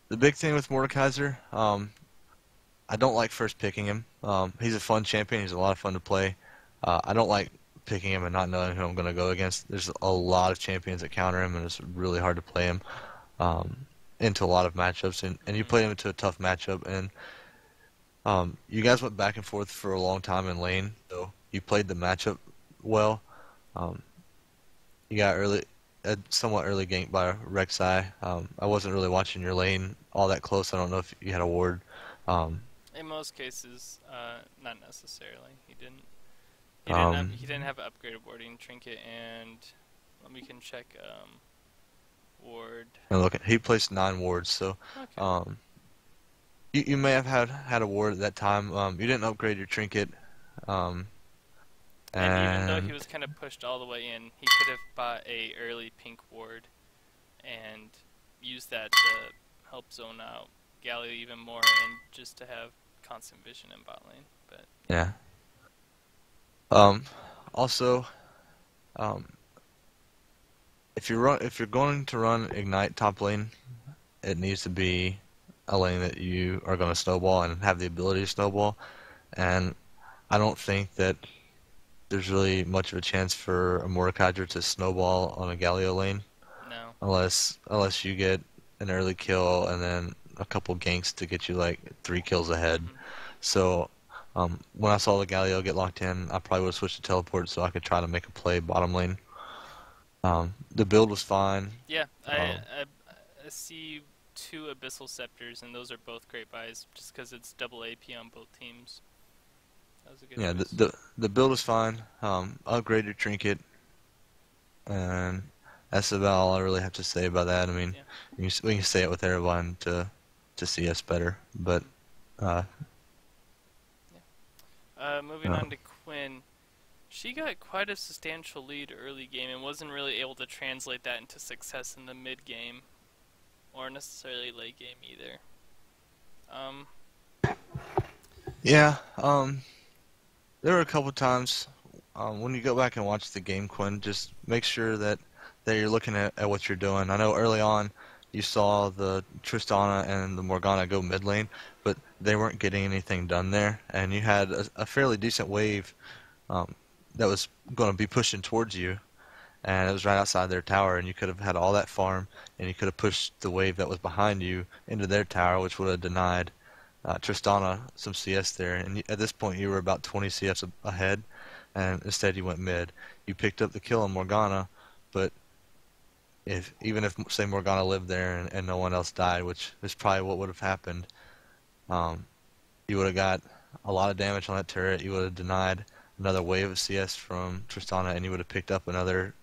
The big thing with Mordekaiser, I don't like first picking him. He's a fun champion. He's a lot of fun to play. I don't like picking him and not knowing who I'm going to go against. There's a lot of champions that counter him, and it's really hard to play him into a lot of matchups. And you played him into a tough matchup, and you guys went back and forth for a long time in lane, so you played the matchup well. You got a somewhat early gank by Rek'Sai. I wasn't really watching your lane all that close. I don't know if you had a ward. In most cases, not necessarily. He didn't have an upgraded warding trinket, and we can check ward. And look, he placed 9 wards, so Okay. you may have had a ward at that time. You didn't upgrade your trinket. And even though he was kind of pushed all the way in, he could have bought a early pink ward and used that to help zone out Galio even more and just to have constant vision in bot lane. But yeah. Also, if you're going to run Ignite top lane, it needs to be a lane that you are going to snowball and have the ability to snowball. And I don't think that there's really much of a chance for a Mordekaiser to snowball on a Galio lane. no. Unless you get an early kill and then a couple ganks to get you like 3 kills ahead. So when I saw the Galio get locked in, I probably would have switched to teleport so I could try to make a play bottom lane. The build was fine. Yeah, I see 2 Abyssal Scepters, and those are both great buys just because it's double AP on both teams. That was a good choice. The build was fine. Upgrade your trinket. and that's about all I really have to say about that. I mean, Yeah. we can say it with everyone to see us better, but uh, Moving on to Quinn. She got quite a substantial lead early game and wasn't really able to translate that into success in the mid game or necessarily late game either. Um, yeah, there were a couple times when you go back and watch the game, Quinn, just make sure that you're looking at what you're doing. I know early on you saw the Tristana and the Morgana go mid lane, but they weren't getting anything done there, and you had a fairly decent wave um, that was going to be pushing towards you, and it was right outside their tower, and you could have had all that farm, and you could have pushed the wave that was behind you into their tower, which would have denied Tristana some CS there. And at this point, you were about 20 CS ahead, and instead you went mid. You picked up the kill on Morgana, but even if say Morgana lived there and no one else died, which is probably what would have happened, um, you would have got a lot of damage on that turret. You would have denied another wave of CS from Tristana, and you would have picked up another.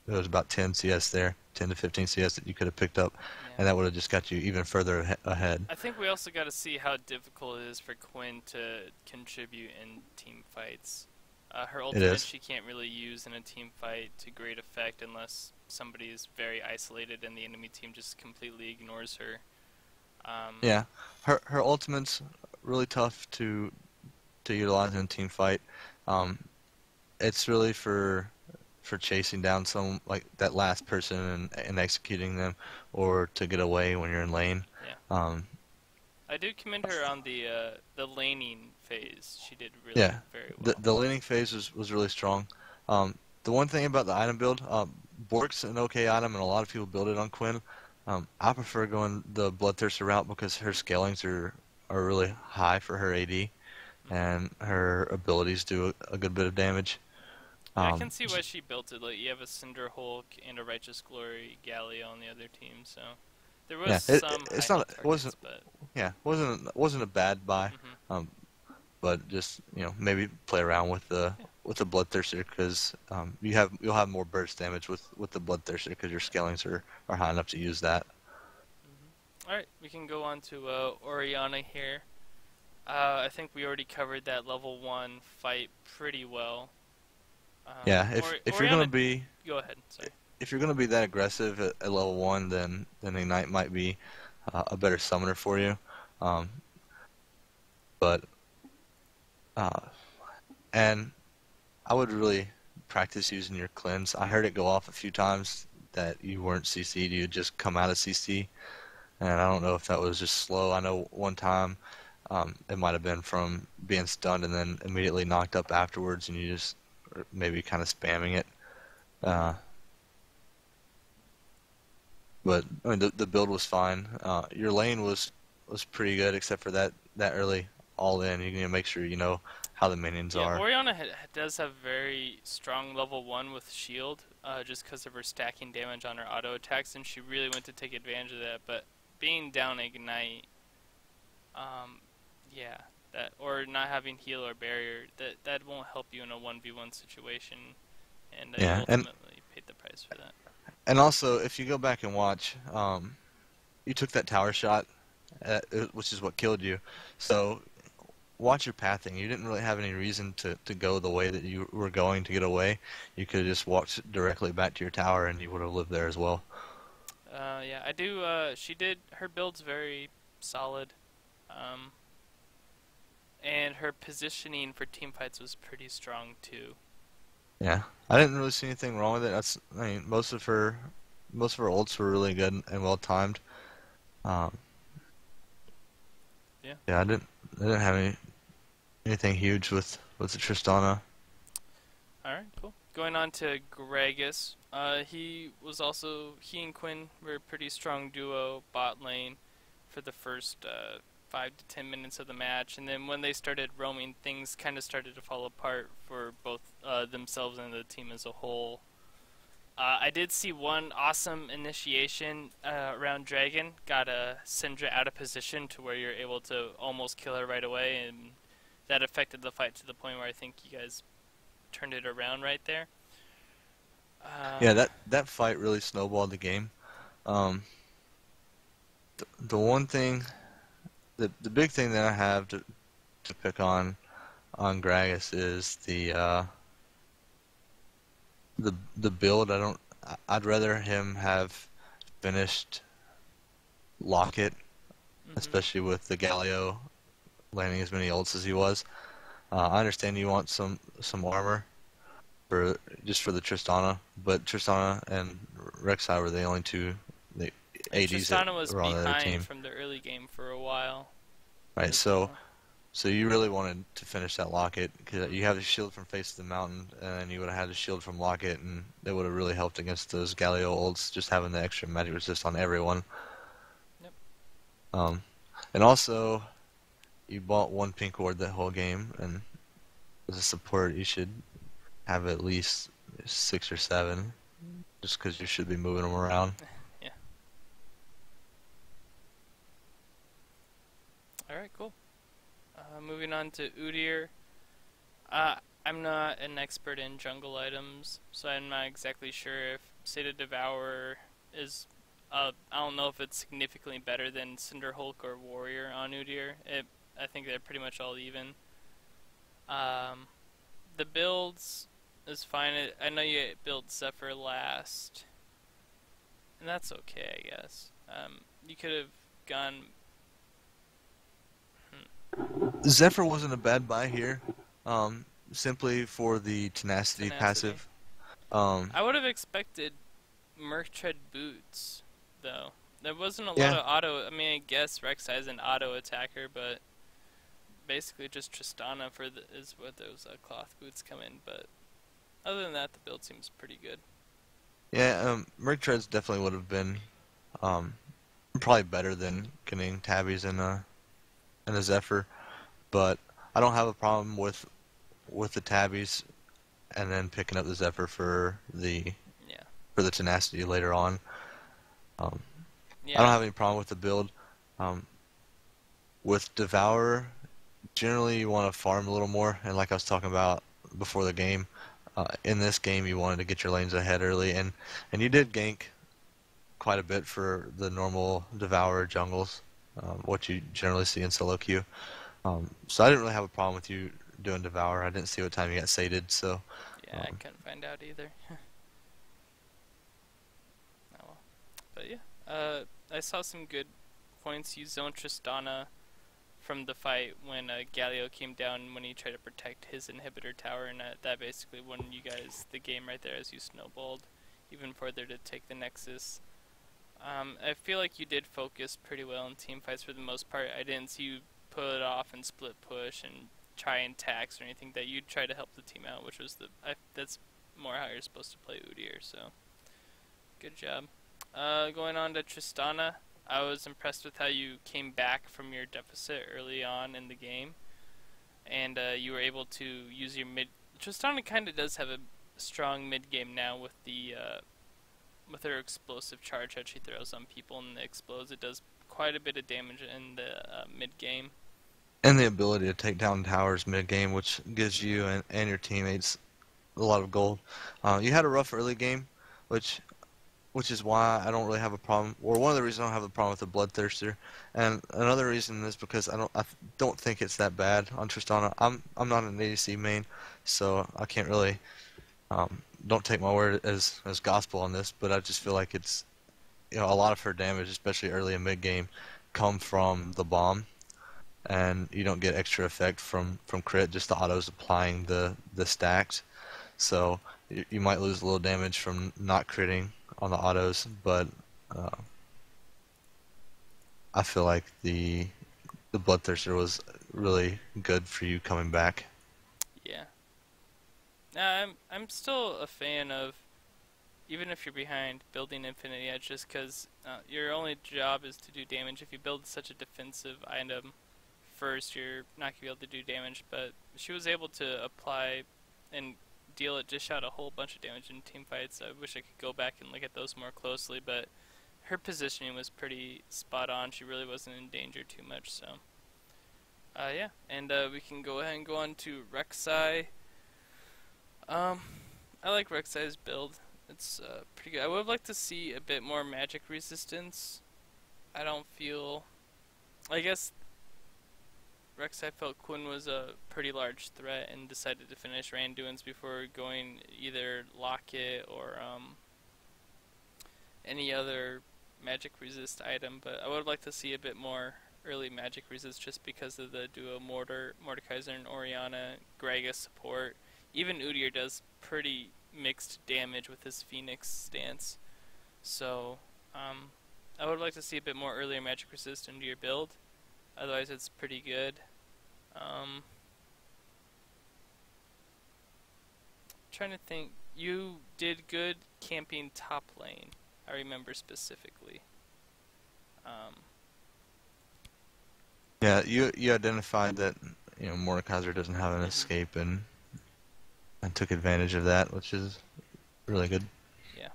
It was about 10 CS there, 10 to 15 CS that you could have picked up, yeah. and that would have just got you even further ahead. I think we also got to see how difficult it is for Quinn to contribute in team fights. Her It ultimate is. she can't really use in a team fight to great effect unless somebody is very isolated and the enemy team just completely ignores her. Yeah, her ultimate's really tough to utilize in a team fight. Um, it's really for chasing down some like that last person and executing them, or to get away when you're in lane. Yeah. Um, I do commend her on the laning phase. She did really yeah, very the well. the laning phase was really strong. The one thing about the item build, Bork's an okay item, and a lot of people build it on Quinn. I prefer going the Bloodthirster route because her scalings are really high for her AD, Hmm. and her abilities do a good bit of damage. Yeah, I can Um, see why she built it. Like you have a Cinder Hulk and a Righteous Glory Galio on the other team, so there was yeah, some high it's health not it targets, wasn't but yeah wasn't a bad buy. hmm Um, but just maybe play around yeah. with the Bloodthirster because you'll have more burst damage with the Bloodthirster because your scalings are high enough to use that. All right, we can go on to Oriana here. I think we already covered that level 1 fight pretty well. Yeah, if you're gonna Oriana, be go ahead. Sorry. if you're gonna be that aggressive at level 1, then Ignite might be a better summoner for you. Um, but uh, and I would really practice using your cleanse. I heard it go off a few times that you weren't CC'd, you just come out of CC, and I don't know if that was just slow. I know one time it might have been from being stunned and then immediately knocked up afterwards, and you just maybe kind of spamming it. Uh, but I mean, the build was fine. Your lane was pretty good, except for that early all in. You need to make sure you know how the minions Yeah, are. Oriana does have very strong level 1 with shield, just because of her stacking damage on her auto attacks, and she really went to take advantage of that. But being down Ignite, um, yeah, that or not having heal or barrier, that won't help you in a 1v1 situation, and you Yeah, ultimately paid the price for that. and also if you go back and watch, you took that tower shot, which is what killed you. So watch your pathing. You didn't really have any reason to go the way that you were going to get away. You could have just walked directly back to your tower and you would have lived there as well. Yeah, I do. She did. Her build's very solid, um, and her positioning for team fights was pretty strong too. Yeah, I didn't really see anything wrong with it. I mean, most of her ults were really good and well timed. Um, Yeah. yeah, I didn't have anything huge with the Tristana. All right. Cool. Going on to Gragas. He and Quinn were a pretty strong duo bot lane for the first 5 to 10 minutes of the match, and then when they started roaming, things kind of started to fall apart for both themselves and the team as a whole. I did see one awesome initiation around Dragon. Got a Syndra out of position to where you're able to almost kill her right away, and that affected the fight to the point where I think you guys turned it around right there. Yeah, Uh, that fight really snowballed the game. Um, the one thing, the big thing that I have to pick on Gragas is the build. I'd rather him have finished Locket, mhm. especially with the Galio landing as many ults as he was. I understand you want some armor for just for the Tristana, but Tristana and Rek'Sai were the only two the And ADs that Tristana was were on the other behind team, from the early game for a while right? as So well. so you really wanted to finish that Locket because you have the shield from Face of the Mountain, and then you would have had the shield from Locket, and that would have really helped against those Galio ults, just having the extra magic resist on everyone. Yep. Um, and also you bought one pink ward that whole game, and as a support you should have at least 6 or 7, just because you should be moving them around. Yeah. All right. Cool. Moving on to Udyr. Uh, I'm not an expert in jungle items, so I'm not exactly sure if Sata Devourer is. I don't know if it's significantly better than Cinder Hulk or Warrior on Udyr. I think they're pretty much all even. Um, the builds is fine. I know you built Zephyr last, and that's okay, I guess. You could have gone. Zephyr wasn't a bad buy here, simply for the tenacity Tenacity. passive. Um, I would have expected Merchtread boots, though. There wasn't a lot yeah, of auto. I mean, I guess Rek'Sai is an auto attacker, but basically just Tristana is what those cloth boots come in. But other than that, the build seems pretty good. yeah, Merc Treads definitely would have been um, probably better than getting tabbies in a Zephyr, but I don't have a problem with the tabbies and then picking up the Zephyr Yeah, for the tenacity later on. Um, I don't yeah, have any problem with the build. Um, with Devourer, generally you want to farm a little more, and like I was talking about before the game, in this game you wanted to get your lanes ahead early, and you did gank quite a bit for the normal Devourer jungles, what you generally see in solo queue. So I didn't really have a problem with you doing Devour. I didn't see what time you got sated, so yeah. I um, couldn't find out either. Oh well. But yeah, I saw some good points. You zoned Tristana from the fight when Galio came down when he tried to protect his inhibitor tower, and that basically won you guys the game right there as you snowballed even further to take the Nexus. I feel like you did focus pretty well in team fights for the most part. I didn't see you put it off and split push and try and tax or anything. That you try to help the team out, which was that's more how you're supposed to play Udyr. So good job. Going on to Tristana, I was impressed with how you came back from your deficit early on in the game, and you were able to use your mid. Tristana kind of does have a strong mid game now with her explosive charge that she throws on people and it explodes. It does quite a bit of damage in the mid game. and the ability to take down towers mid game, which gives you and your teammates a lot of gold. You had a rough early game, which which is why I don't really have a problem, or one of the reasons I don't have a problem with the Bloodthirster. And another reason is because I don't think it's that bad on Tristana. I'm not an ADC main, so I can't really don't take my word as gospel on this, but I just feel like it's a lot of her damage, especially early and mid game, come from the bomb, and you don't get extra effect from crit, just the autos applying the stacks. So you might lose a little damage from not critting on the autos, but uh, I feel like the Bloodthirster was really good for you coming back. Yeah. I'm still a fan of, even if you're behind, building Infinity Edge just because your only job is to do damage. If you build such a defensive item first, you're not going to be able to do damage. But she was able to apply and dish out a whole bunch of damage in team fights. I wish I could go back and look at those more closely, but her positioning was pretty spot on. She really wasn't in danger too much, so. Yeah, and we can go ahead and go on to Rek'Sai. I like Rek'Sai's build. It's pretty good. I would like to see a bit more magic resistance. I don't feel. I guess Rex, I felt Quinn was a pretty large threat and decided to finish Randuin's before going either Locket or any other magic resist item. But I would like to see a bit more early magic resist just because of the duo Mordekaiser and Orianna, Gragas support. Even Udyr does pretty mixed damage with his Phoenix stance. So, I would like to see a bit more earlier magic resist into your build. Otherwise, it's pretty good. Trying to think. You did good camping top lane. I remember specifically. Yeah, you identified that Mordekaiser doesn't have an escape and took advantage of that, which is really good. Yeah.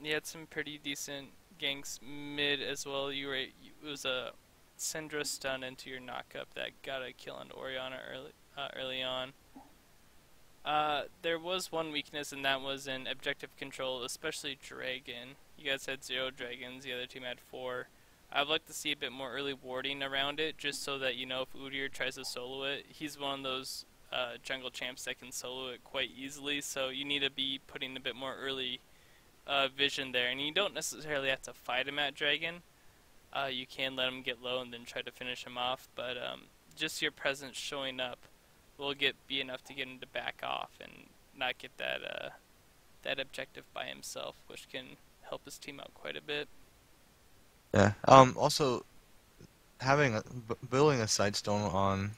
You had some pretty decent ganks mid as well. It was a Syndra stun into your knockup that got a kill on Orianna early on. There was one weakness, and that was in objective control, especially Dragon. You guys had 0 dragons, the other team had 4. I'd like to see a bit more early warding around it, just so that, if Udyr tries to solo it, he's one of those jungle champs that can solo it quite easily, so you need to be putting a bit more early vision there. And you don't necessarily have to fight him at Dragon. You can let him get low and then try to finish him off, but just your presence showing up will be enough to get him to back off and not get that objective by himself, which can help his team out quite a bit. Yeah. Also, building a sightstone on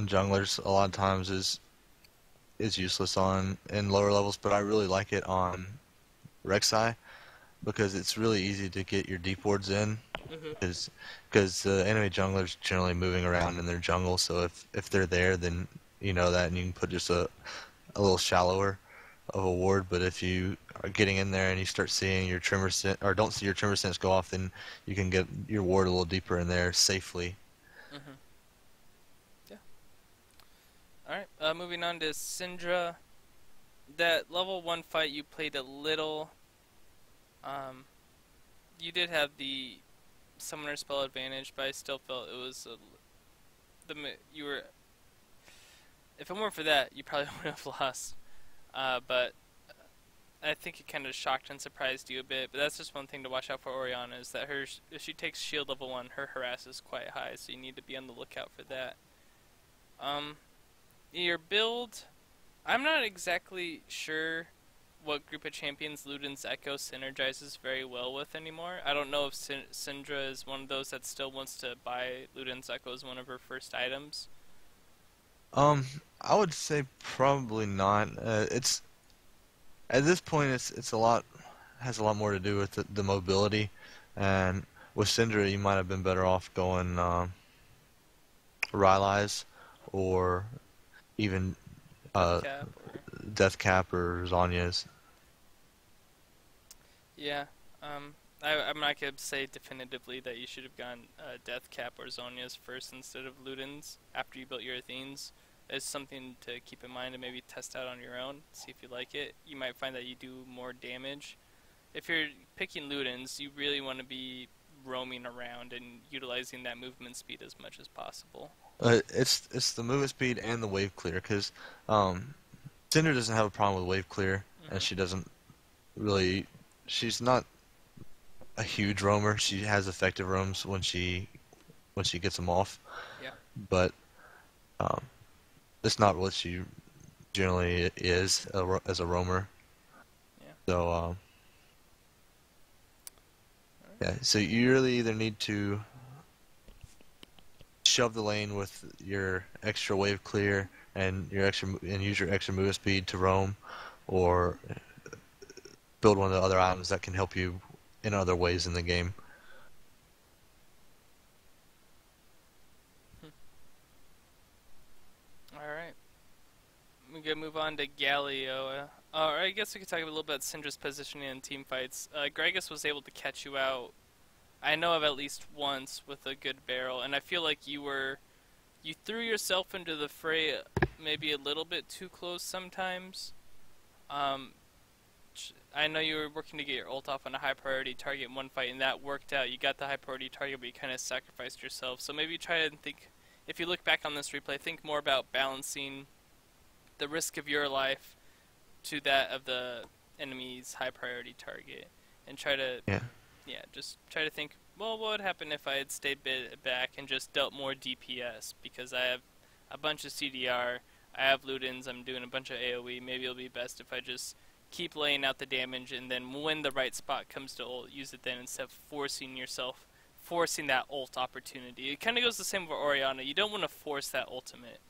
junglers a lot of times is useless in lower levels, but I really like it on Rek'Sai because it's really easy to get your deep wards in. Because the enemy jungler's generally moving around in their jungle, so if they're there, then you know that, and you can put just a little shallower of a ward. But if you are getting in there and you start seeing your tremor sense, or don't see your tremor sense go off, then you can get your ward a little deeper in there safely. Yeah. Alright, moving on to Syndra. That level 1 fight you played a little. You did have the summoner spell advantage, but I still felt it was if it weren't for that, you probably would have lost. But I think it kind of shocked and surprised you a bit. But that's just one thing to watch out for Orianna, is that if she takes shield level 1, her harass is quite high, so you need to be on the lookout for that. Your build, I'm not exactly sure what group of champions Luden's Echo synergizes very well with anymore. I don't know if Syndra is one of those that still wants to buy Luden's Echo as one of her first items. I would say probably not. It's at this point it's has a lot more to do with the mobility, and with Syndra you might have been better off going Rylai's or even Death Cap or Zhonya's. Yeah, I'm not going to say definitively that you should have gone Death Cap or Zhonya's first instead of Luden's after you built your Athenes. It's something to keep in mind and maybe test out on your own, see if you like it. You might find that you do more damage. If you're picking Luden's, you really want to be roaming around and utilizing that movement speed as much as possible. It's the movement speed and the wave clear, because Syndra doesn't have a problem with wave clear, and she doesn't really. She's not a huge roamer. She has effective roams when she gets them off. Yeah. But it's not what she generally is as a roamer. Yeah. So yeah. So you really either need to shove the lane with your extra wave clear and use your extra move speed to roam, or build one of the other items that can help you in other ways in the game. Alright. We're going to move on to Galio. I guess we could talk a little bit about Syndra's positioning in team fights. Gragas was able to catch you out, I know of at least once, with a good barrel, and I feel like you threw yourself into the fray maybe a little bit too close sometimes. Um, I know you were working to get your ult off on a high priority target in one fight, and that worked out. You got the high priority target, but you kind of sacrificed yourself. So maybe try and think, if you look back on this replay, think more about balancing the risk of your life to that of the enemy's high priority target, and try to, Yeah. yeah, just try to think, well, what would happen if I had stayed back and just dealt more DPS, because I have a bunch of CDR, I have Ludens, I'm doing a bunch of AoE, maybe it'll be best if I just keep laying out the damage, and then when the right spot comes to ult, use it then instead of forcing that ult opportunity. It kind of goes the same with Orianna. You don't want to force that ultimate.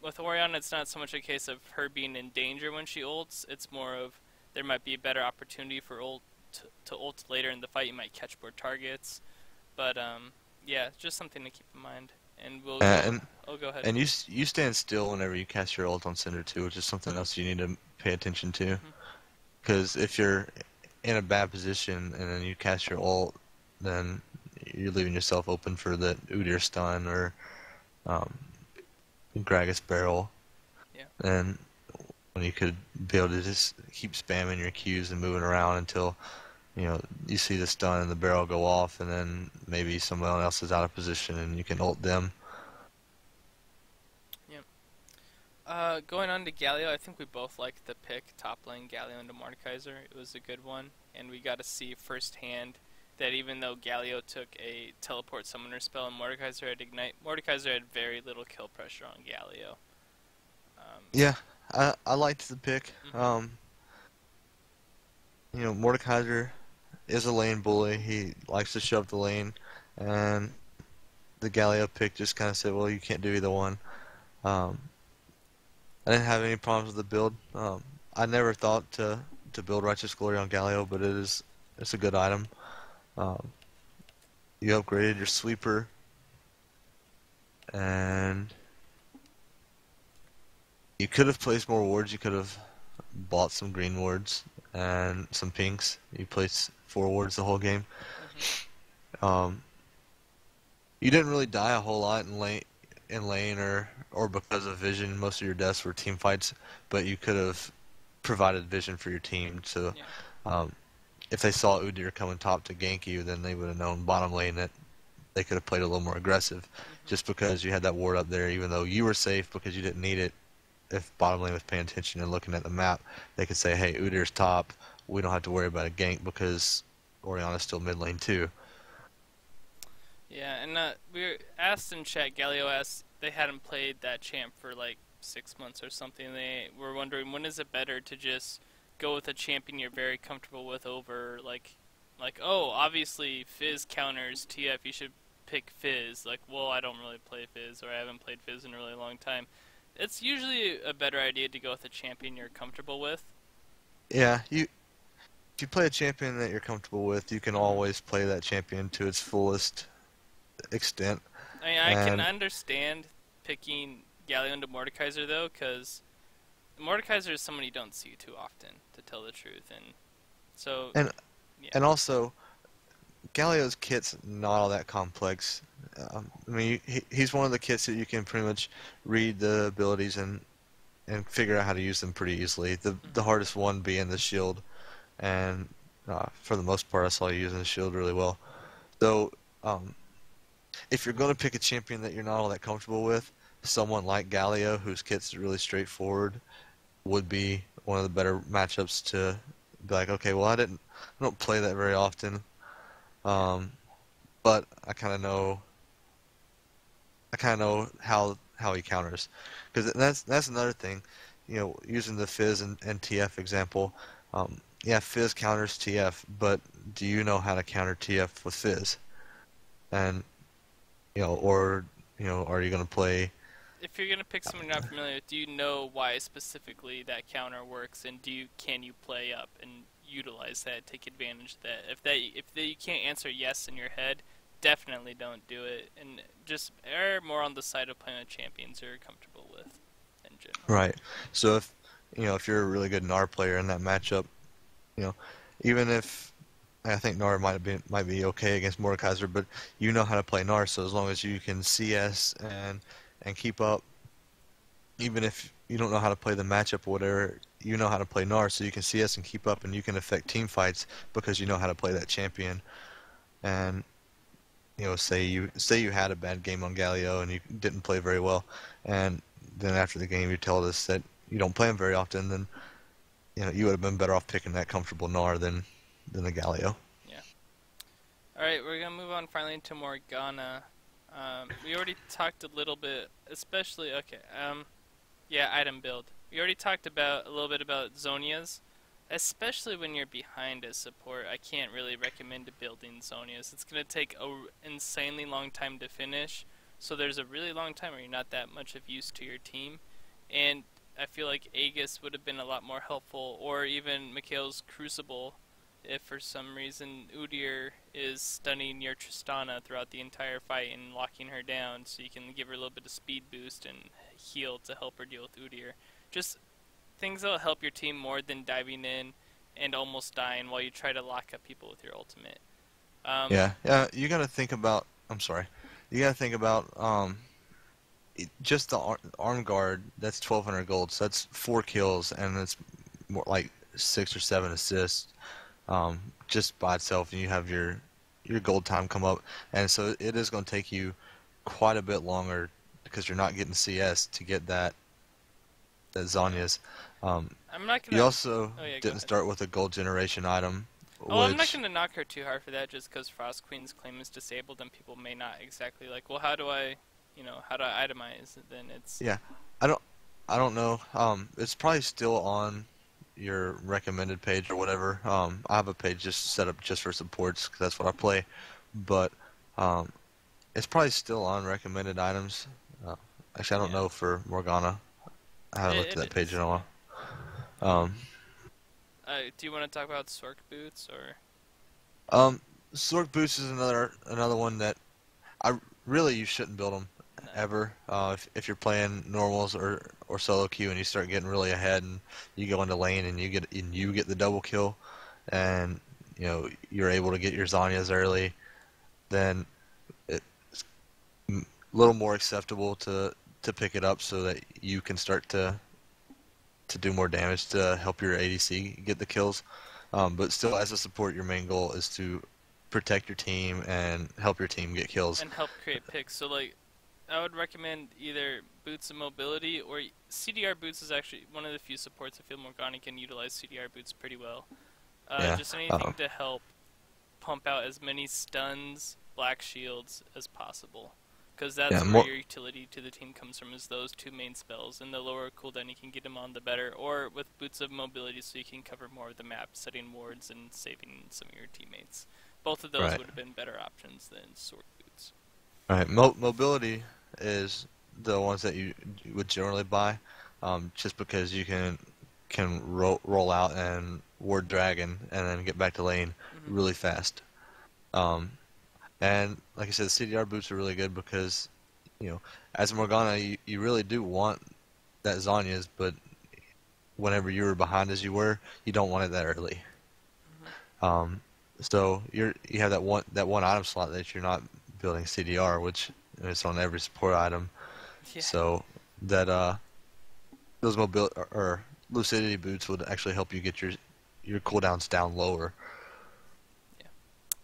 With Orianna, it's not so much a case of her being in danger when she ults. It's more of there might be a better opportunity for ult to ult later in the fight. You might catch more targets. But yeah, just something to keep in mind. And we'll go. Oh, go ahead. And you stand still whenever you cast your ult on Cinder too, which is something else you need to pay attention to. Because if you're in a bad position and then you cast your ult, then you're leaving yourself open for the Udyr stun or Gragas barrel. Yeah. And when you could be able to just keep spamming your Qs and moving around until you see the stun and the barrel go off, and then maybe someone else is out of position and you can ult them. Going on to Galio, I think we both liked the pick, top lane Galio into Mordekaiser. It was a good one, and we got to see firsthand that even though Galio took a teleport summoner spell and Mordekaiser had ignite, Mordekaiser had very little kill pressure on Galio. Yeah, I liked the pick. Mordekaiser is a lane bully. He likes to shove the lane, and the Galio pick just kind of said, well, you can't do either one. I didn't have any problems with the build. I never thought to build Righteous Glory on Galio, but it's a good item. You upgraded your sweeper, and you could have placed more wards. You could have bought some green wards and some pinks. You placed 4 wards the whole game. You didn't really die a whole lot in lane or because of vision. Most of your deaths were team fights, but you could have provided vision for your team. So if they saw Udyr coming top to gank you, then they would have known bottom lane that they could have played a little more aggressive. Just because you had that ward up there, even though you were safe because you didn't need it. If bottom lane was paying attention and looking at the map, they could say, hey, Udyr's top, we don't have to worry about a gank because Orianna's still mid lane too. Yeah, and we were asked in chat, Galio asked, they hadn't played that champ for like 6 months or something. They were wondering, when is it better to just go with a champion you're very comfortable with over like oh, obviously Fizz counters TF, you should pick Fizz. Like, well, I don't really play Fizz, or I haven't played Fizz in a really long time. It's usually a better idea to go with a champion you're comfortable with. Yeah, if you play a champion that you're comfortable with, you can always play that champion to its fullest extent. I mean, I can understand picking Galio into Mordekaiser, though, because Mordekaiser is someone you don't see too often, to tell the truth. And so, and also, Galio's kit's not all that complex. I mean, he's one of the kits that you can pretty much read the abilities and figure out how to use them pretty easily. The hardest one being the shield, and for the most part, I saw you using the shield really well. So, if you're going to pick a champion that you're not all that comfortable with, someone like Galio, whose kit's really straightforward, would be one of the better matchups to be like, okay, well, I don't play that very often, but I kind of know how he counters, because that's another thing, using the Fizz and TF example. Yeah, Fizz counters TF, but do you know how to counter TF with Fizz? And are you going to play? If you're going to pick someone you're not familiar with, do you know why specifically that counter works, and can you play up and utilize that, take advantage of that? If you can't answer yes in your head, definitely don't do it, and just err more on the side of playing with champions you're comfortable with in general. Right. So if you're a really good Gnar player in that matchup, even if I think Gnar might be okay against Mordekaiser, but you know how to play Gnar, so as long as you can CS and keep up, even if you don't know how to play the matchup or whatever, you know how to play Gnar, so you can CS and keep up, and you can affect team fights because you know how to play that champion. And say you had a bad game on Galio and you didn't play very well, and then after the game you tell us that you don't play him very often, then you would have been better off picking that comfortable Gnar than the Galio. Yeah. Alright, we're gonna move on finally to Morgana. We already talked a little bit, especially, yeah, item build. We already talked a little bit about Zonias, especially when you're behind as support. I can't really recommend building Zonias. It's gonna take a insanely long time to finish, so there's a really long time where you're not that much of use to your team, and I feel like Aegis would have been a lot more helpful, or even Mikhail's Crucible, if for some reason Udyr is stunning your Tristana throughout the entire fight and locking her down, so you can give her a little bit of speed boost and heal to help her deal with Udyr. Just things that'll help your team more than diving in and almost dying while you try to lock up people with your ultimate. Yeah, you gotta think about. I'm sorry. You gotta think about just the arm guard. That's 1,200 gold. So that's 4 kills, and it's more like 6 or 7 assists. Just by itself, and you have your gold time come up, and so it is going to take you quite a bit longer because you're not getting CS to get that Zhonya's. I'm not gonna. You also Oh, yeah, go didn't ahead. start with a gold generation item, Oh, I'm not which gonna knock her too hard for that, just because Frost Queen's claim is disabled, and people may not exactly like. Well, how do I itemize? Then it's yeah, I don't know. It's probably still on your recommended page or whatever. I have a page just set up just for supports because that's what I play, but um, it's probably still on recommended items. Uh, Actually, I don't yeah. know for Morgana. I haven't looked at that It page is. in a while. Yeah. Um, Do you want to talk about Sork boots or? Sork Boost is another one that I really you shouldn't build them No. ever. If you're playing normals or solo queue and you start getting really ahead and you go into lane and you get the double kill, and you're able to get your Zhonya's early, then it's a little more acceptable to pick it up so that you can start to do more damage to help your ADC get the kills. But still, as a support, your main goal is to protect your team and help your team get kills. And help create picks. So like, I would recommend either boots of mobility or CDR boots is actually one of the few supports I feel Morgana can utilize CDR boots pretty well. Yeah. Just anything to help pump out as many stuns, black shields as possible. Because that's Yeah. where your utility to the team comes from, is those two main spells. And the lower cooldown you can get them on, the better. Or with boots of mobility so you can cover more of the map, setting wards and saving some of your teammates. Both of those Right. would have been better options than sword boots. Right. Mobility is the ones that you would generally buy, just because you can roll out and ward dragon and then get back to lane Mm-hmm. really fast. Um, and like I said, the CDR boots are really good because as Morgana, you really do want that Zhonya's, but whenever you were behind as you were, you don't want it that early. Mm-hmm. So you have that one item slot that you're not building CDR, which is on every support item. Yeah. So that those mobility or lucidity boots would actually help you get your cooldowns down lower.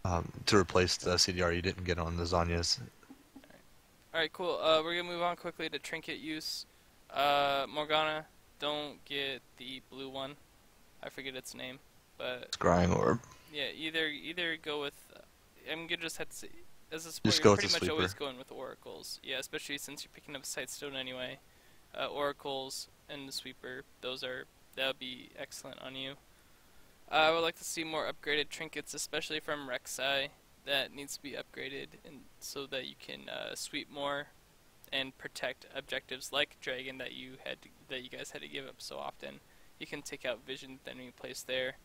Yeah. To replace the CDR you didn't get on the Zhonya's. Alright, cool. We're gonna move on quickly to trinket use. Morgana, don't get the blue one. I forget its name, but Scrying orb. yeah, either go with. I'm gonna just have to say, as a support, Just you're go with pretty the much always sweeper. going with oracles. Yeah, especially since you're picking up Sightstone anyway. Oracles and the sweeper, that would be excellent on you. I would like to see more upgraded trinkets, especially from Rek'Sai. That needs to be upgraded, and so that you can sweep more and protect objectives like Dragon that you guys had to give up so often. You can take out Vision with the enemy placed there.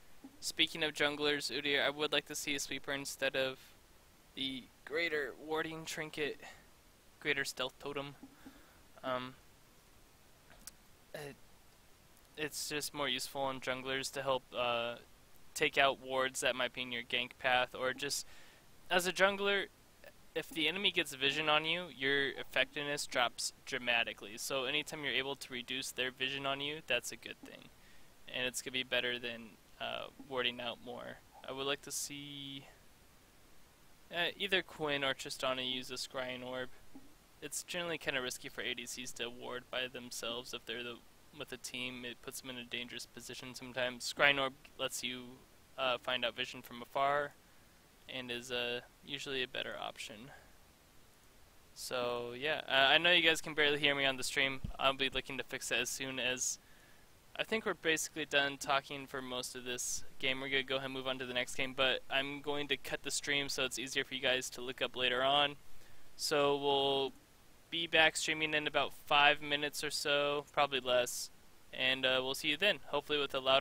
Speaking of junglers, Udyr, I would like to see a sweeper instead of the greater warding trinket, greater stealth totem. It's just more useful on junglers to help take out wards that might be in your gank path, or just as a jungler, if the enemy gets vision on you, your effectiveness drops dramatically. So anytime you're able to reduce their vision on you, that's a good thing. and it's going to be better than warding out more. I would like to see either Quinn or Tristana use a Scrying Orb. It's generally kind of risky for ADCs to ward by themselves if they're with a team. It puts them in a dangerous position sometimes. Scrying Orb lets you find out vision from afar and is usually a better option. So yeah, I know you guys can barely hear me on the stream. I'll be looking to fix that as soon as I think we're basically done talking for most of this game. We're going to go ahead and move on to the next game, but I'm going to cut the stream so it's easier for you guys to look up later on. So we'll be back streaming in about 5 minutes or so, probably less, and we'll see you then, hopefully with a louder